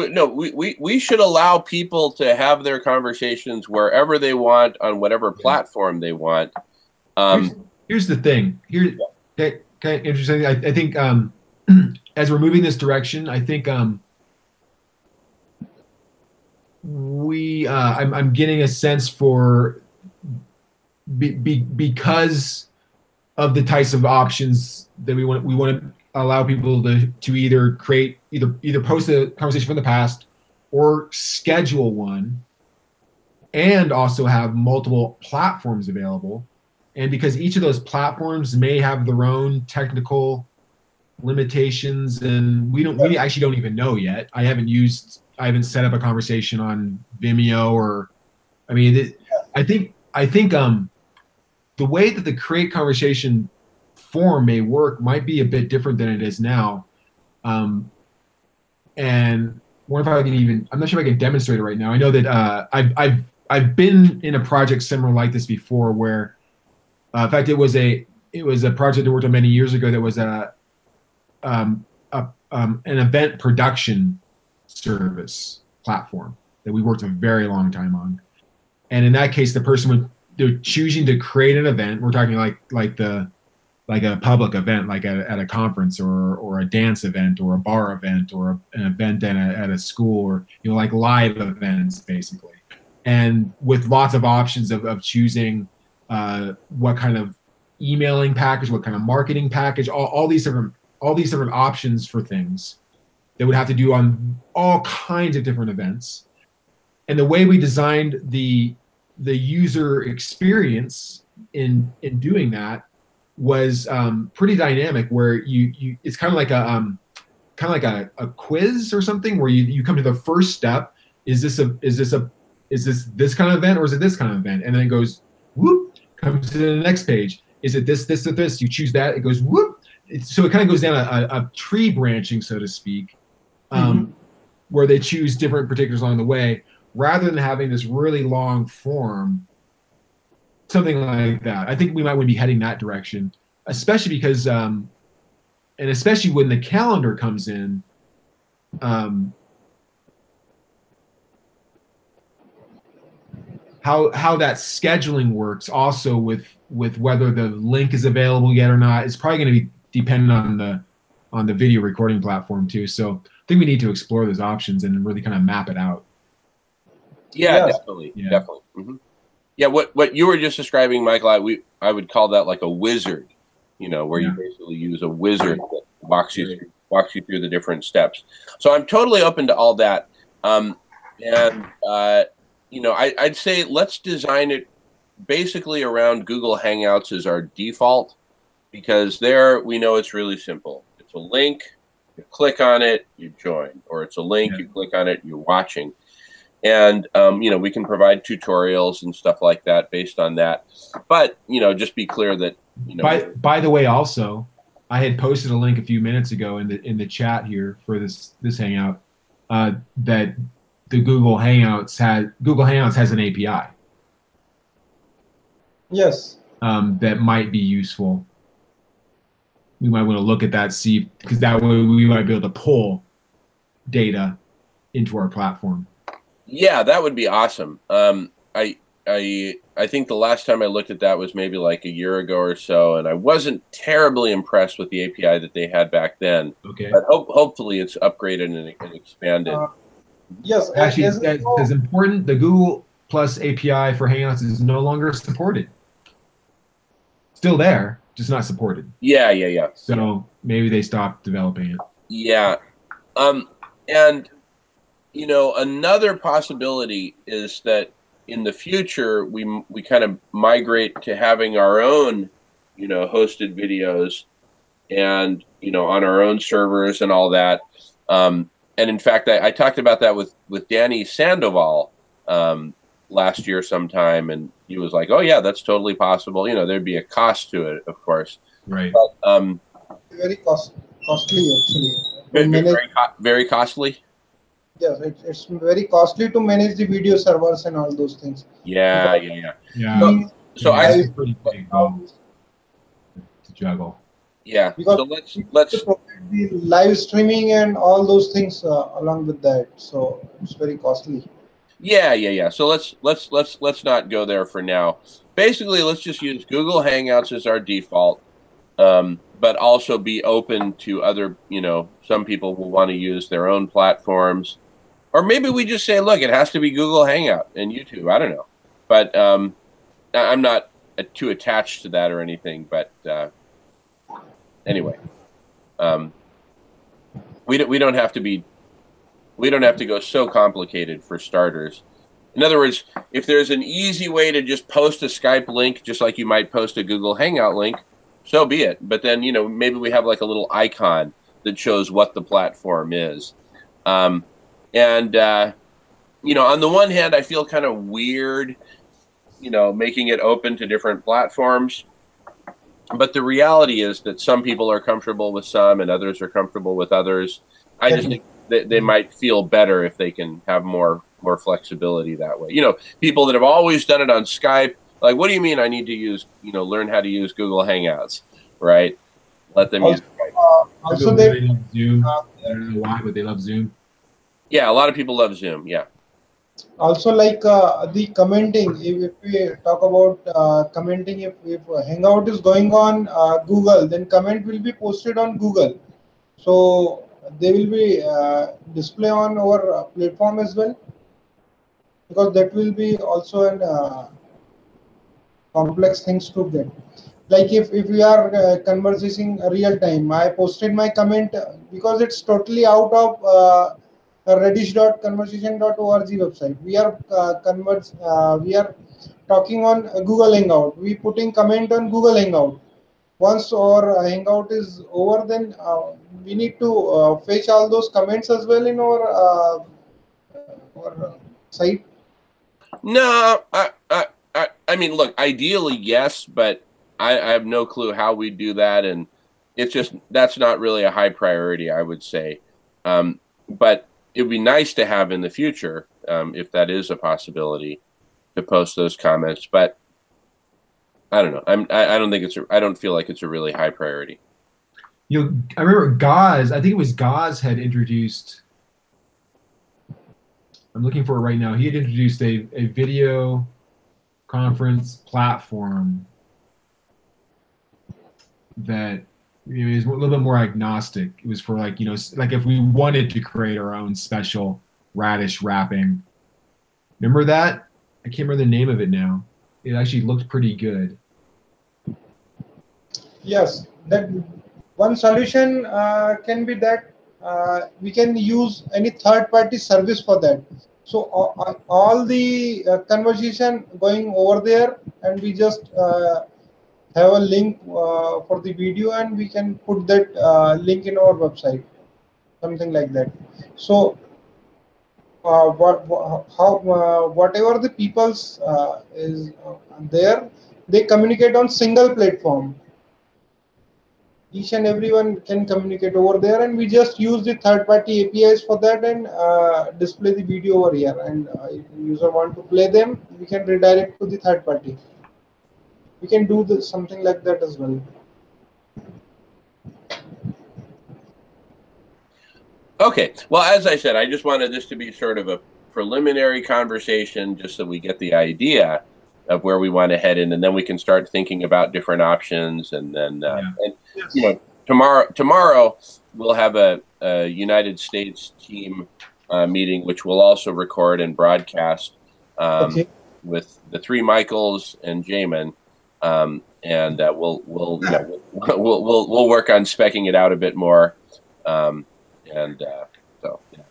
We should allow people to have their conversations wherever they want on whatever platform they want. Here's the thing. Kind of interesting. I think as we're moving this direction, I think I'm getting a sense for because of the types of options that we want to allow people to either post a conversation from the past or schedule one, and also have multiple platforms available. And because each of those platforms may have their own technical limitations, and we actually don't even know yet. I haven't set up a conversation on Vimeo, or I mean, I think the way that the create conversation form may work might be a bit different than it is now. And what if I'm not sure if I can demonstrate it right now. I know that I've been in a project similar like this before, where in fact it was a project I worked on many years ago that was an event production service platform that we worked a very long time on. And in that case, the person they're choosing to create an event. We're talking like a public event, like at a conference or a dance event or a bar event or an event at a school, or like live events basically. And with lots of options of choosing what kind of emailing package, what kind of marketing package, all these different options for things that would have to do on all kinds of different events. And the way we designed the user experience in doing that was pretty dynamic, where you it's kind of like a quiz or something, where you come to the first step. Is this this kind of event, or is it this kind of event? And then it goes whoop, comes to the next page. Is it this, or this? You choose that. It goes whoop. So it kind of goes down a tree branching, so to speak, where they choose different particulars along the way, rather than having this really long form. Something like that. I think we might want to be heading that direction. especially because, and especially when the calendar comes in, how that scheduling works also with whether the link is available yet or not is probably going to be dependent on the video recording platform too. So I think we need to explore those options and really kind of map it out. Yeah, Yes. definitely, definitely. Yeah, what you were just describing, Michael, I would call that like a wizard, you know, where you basically use a wizard that walks you through the different steps. So I'm totally open to all that. You know, I'd say let's design it basically around Google Hangouts as our default, because there we know it's really simple. It's a link, you click on it, you join, or it's a link, you click on it, you're watching. And, you know, we can provide tutorials and stuff like that based on that. But, you know, just be clear that, you know. By the way, also, I had posted a link a few minutes ago in the chat here for this Hangout that the Google Hangouts has an API. Yes. That might be useful. We might want to look at that, see, because that way we might be able to pull data into our platform. Yeah, that would be awesome. I think the last time I looked at that was maybe like a year ago or so, and I wasn't terribly impressed with the API that they had back then. Okay. But hopefully it's upgraded and expanded. Yes. Actually, that's important. The Google Plus API for Hangouts is no longer supported. Still there, just not supported. Yeah. So maybe they stopped developing it. Yeah. And, you know, another possibility is that in the future, we kind of migrate to having our own, you know, hosted videos and, you know, on our own servers and all that. And in fact, I talked about that with Danny Sandoval last year sometime, and he was like, "Oh yeah, that's totally possible." You know, there'd be a cost to it, of course. Right. But, very costly actually. Very costly. Yes, it's very costly to manage the video servers and all those things. Yeah. So it's pretty big to juggle. Yeah. Because so let's provide the live streaming and all those things along with that. So it's very costly. Yeah. So let's not go there for now. Basically, let's just use Google Hangouts as our default, but also be open to other. You know, some people will want to use their own platforms, or maybe we just say, look, it has to be Google Hangout and YouTube. I don't know, but I'm not too attached to that or anything. But anyway, we don't have to be. We don't have to go so complicated for starters. In other words, if there's an easy way to just post a Skype link, just like you might post a Google Hangout link, so be it. But then, you know, maybe we have like a little icon that shows what the platform is. You know, on the one hand, I feel kind of weird, you know, making it open to different platforms. But the reality is that some people are comfortable with some and others are comfortable with others. I just think they might feel better if they can have more flexibility that way. You know, people that have always done it on Skype, like, what do you mean I need to use, you know, learn how to use Google Hangouts, right? Let them use Skype. Also, they love Zoom. I don't know why, but they love Zoom. Yeah, a lot of people love Zoom, yeah. Also, like the commenting, if we talk about commenting, if Hangout is going on Google, then comment will be posted on Google. So they will be display on our platform as well, because that will be also an complex things to get. Like if we are conversing real time, I posted my comment because it's totally out of radish.conversation.org website. We are we are talking on Google Hangout. We putting comment on Google Hangout. Once our Hangout is over, then we need to fetch all those comments as well in our site. No, I mean, look, ideally, yes, but I have no clue how we do that, and it's just that's not really a high priority, I would say. But it would be nice to have in the future, if that is a possibility, to post those comments. But I don't know. I don't think I don't feel like it's a really high priority. I remember Gauze, I think it was Gauze had introduced, I'm looking for it right now. He had introduced a video conference platform that is a little bit more agnostic. It was for like, like if we wanted to create our own special Radish wrapping. Remember that? I can't remember the name of it now. It actually looked pretty good. Yes, that one solution can be that we can use any third-party service for that. So all the conversation going over there, and we just have a link for the video, and we can put that link in our website, something like that. So whatever the people's is there, they communicate on single platform. Each and everyone can communicate over there, and we just use the third-party APIs for that, and display the video over here. And if the user want to play them, we can redirect to the third party. We can do something like that as well. Okay. Well, as I said, I just wanted this to be sort of a preliminary conversation, just so we get the idea of where we want to head in, and then we can start thinking about different options. And then, tomorrow we'll have a United States team meeting, which we'll also record and broadcast with the three Michaels and Jamin, and we'll work on specking it out a bit more, so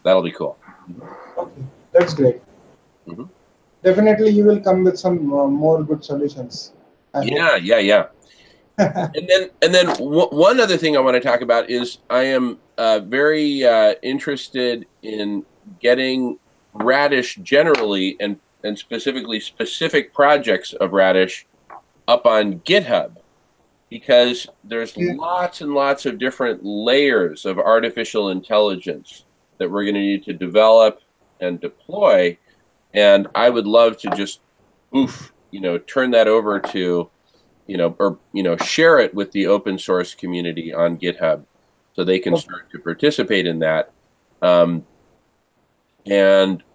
that'll be cool. Okay, that's great. Mm-hmm. Definitely, you will come with some more good solutions. Yeah. and then one other thing I want to talk about is I am very interested in getting Radish generally and specifically specific projects of Radish up on GitHub, because there's lots and lots of different layers of artificial intelligence that we're going to need to develop and deploy. And I would love to just, turn that over to, share it with the open source community on GitHub, so they can start to participate in that. And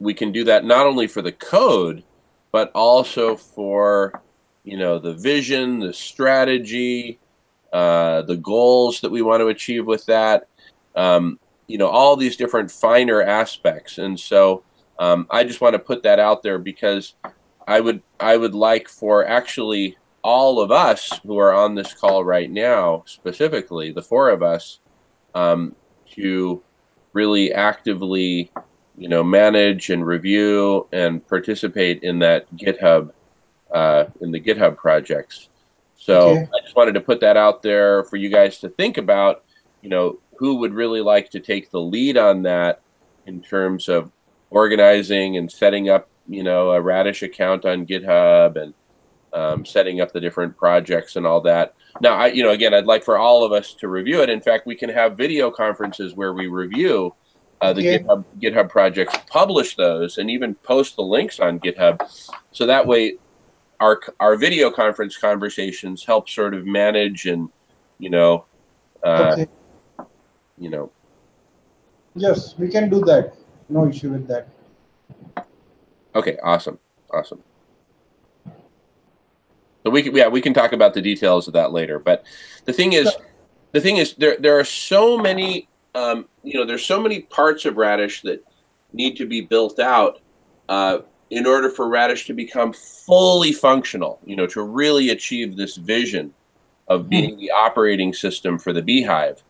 we can do that not only for the code, but also for, the vision, the strategy, the goals that we want to achieve with that, all these different finer aspects. And so I just want to put that out there, because I would like for actually all of us who are on this call right now, specifically the four of us, to really actively, manage and review and participate in that GitHub, in the GitHub projects. So I just wanted to put that out there for you guys to think about, who would really like to take the lead on that in terms of organizing and setting up, a Radish account on GitHub, and setting up the different projects and all that. Now, again, I'd like for all of us to review it. In fact, we can have video conferences where we review the GitHub projects, publish those, and even post the links on GitHub. So that way, our video conference conversations help sort of manage and, Yes, we can do that. No issue with that. Okay, awesome. So we can talk about the details of that later. But the thing is, there are so many, there's so many parts of Radish that need to be built out in order for Radish to become fully functional. To really achieve this vision of being the operating system for the Beehive.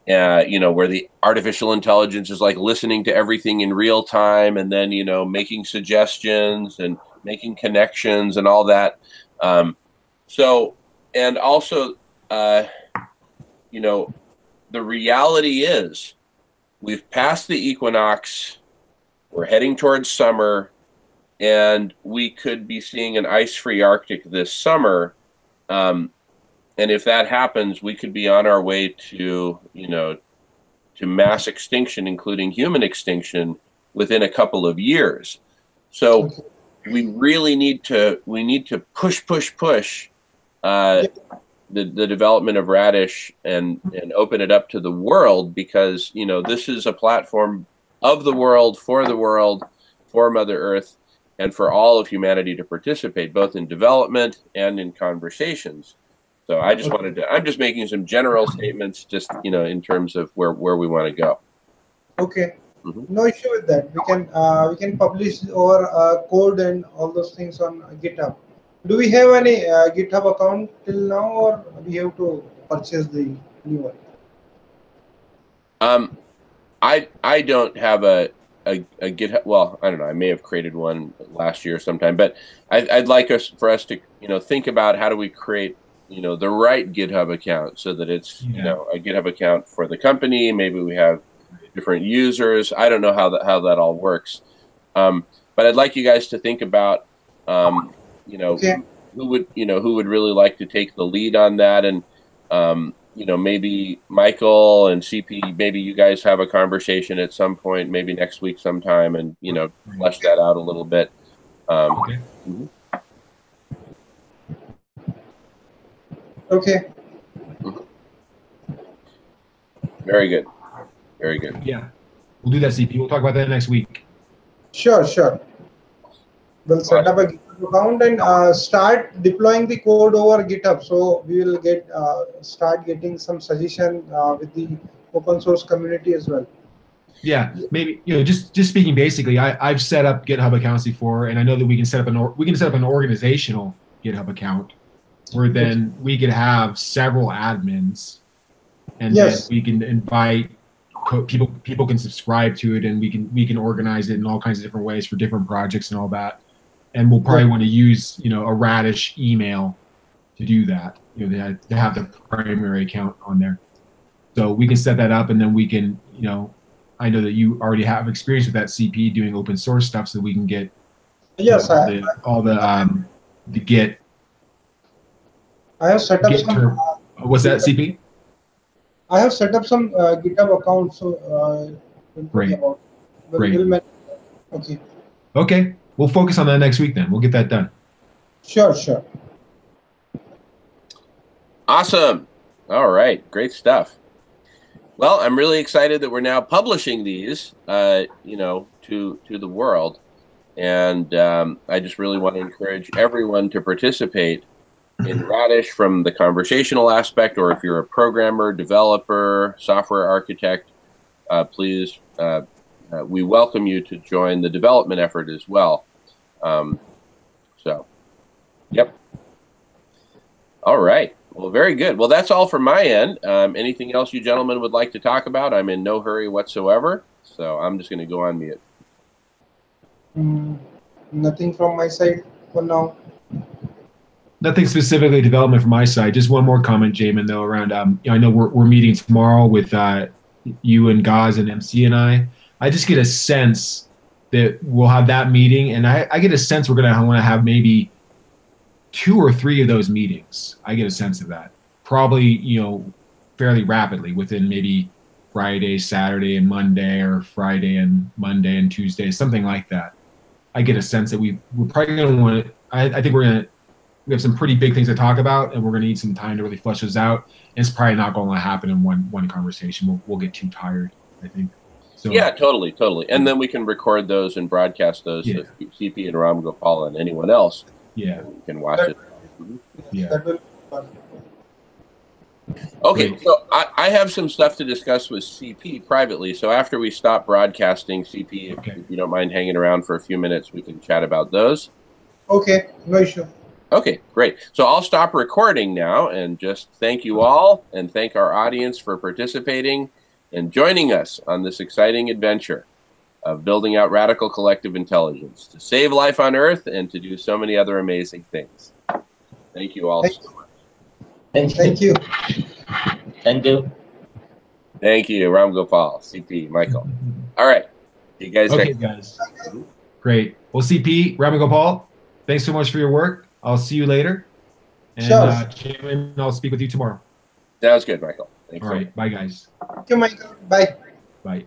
Where the artificial intelligence is like listening to everything in real time, and then, making suggestions and making connections and all that. And also, the reality is we've passed the equinox, we're heading towards summer, and we could be seeing an ice-free Arctic this summer. And if that happens, we could be on our way to, to mass extinction, including human extinction, within a couple of years. So we really need to push the development of Radish and open it up to the world, because this is a platform of the world, for Mother Earth, and for all of humanity to participate, both in development and in conversations. So I just wanted to, I'm just making some general statements, just, in terms of where we want to go. Okay. No issue with that. We can publish our code and all those things on GitHub. Do we have any GitHub account till now, or we have to purchase the new one? I don't have a GitHub. Well, I don't know. I may have created one last year sometime, but I'd like for us to think about how do we create the right GitHub account, so that it's a GitHub account for the company. Maybe we have different users. I don't know how that all works, but I'd like you guys to think about who would really like to take the lead on that, and maybe Michael and CP, maybe you guys have a conversation at some point, maybe next week sometime, and flesh that out a little bit. Okay. Very good. Very good. Yeah, we'll do that, CP. We'll talk about that next week. Sure. We'll set up a GitHub account and start deploying the code over GitHub. So we will start getting some suggestion with the open source community as well. Yeah, maybe just speaking basically, I've set up GitHub accounts before, and I know that we can set up an organizational GitHub account, where then we could have several admins, and then we can invite people can subscribe to it, and we can organize it in all kinds of different ways for different projects and all that. And we'll probably want to use a Radish email to do that, to have the primary account on there. So we can set that up, and then we can I know that you already have experience with that, CP, doing open source stuff, so we can get all the Git. I have set up some. What's that, CP? I have set up some GitHub accounts. So great. Great. Okay. Okay. We'll focus on that next week then. We'll get that done. Sure. Awesome. All right. Great stuff. Well, I'm really excited that we're now publishing these, to the world. And I just really want to encourage everyone to participate in Radish from the conversational aspect, or if you're a programmer, developer, software architect, please, we welcome you to join the development effort as well. Yep. All right. Well, very good. Well, that's all from my end. Anything else you gentlemen would like to talk about? I'm in no hurry whatsoever, so I'm just going to go on mute. Nothing from my side for now. Nothing specifically development from my side. Just one more comment, Jamin, though, around, I know we're meeting tomorrow with you and Gaz and MC and I. I just get a sense that we'll have that meeting, and I get a sense we're going to want to have maybe 2 or 3 of those meetings. I get a sense of that. Probably, fairly rapidly, within maybe Friday, Saturday, and Monday, or Friday and Monday and Tuesday, something like that. I get a sense that we're probably going to want to, I think we have some pretty big things to talk about, and we're going to need some time to really flesh those out. And it's probably not going to happen in one conversation. We'll get too tired, I think. So, yeah, totally. And then we can record those and broadcast those to CP and Ram Gopal and anyone else. Yeah. You can watch it. Yeah. That will be fun. Okay, so I have some stuff to discuss with CP privately. So after we stop broadcasting, CP, if you don't mind hanging around for a few minutes, we can chat about those. Okay, no issue. Okay, great. So I'll stop recording now and just thank you all, and thank our audience for participating and joining us on this exciting adventure of building out radical collective intelligence to save life on Earth and to do so many other amazing things. Thank you all so much. Thank you. Thank you. Thank you, Ram Gopal, CP, Michael. All right. You guys. Okay, guys. Great. Well, CP, Ram Gopal, thanks so much for your work. I'll see you later. And Chairman, I'll speak with you tomorrow. Sounds good, Michael. Thanks. All right. Bye, guys. Thank you, Michael. Bye. Bye.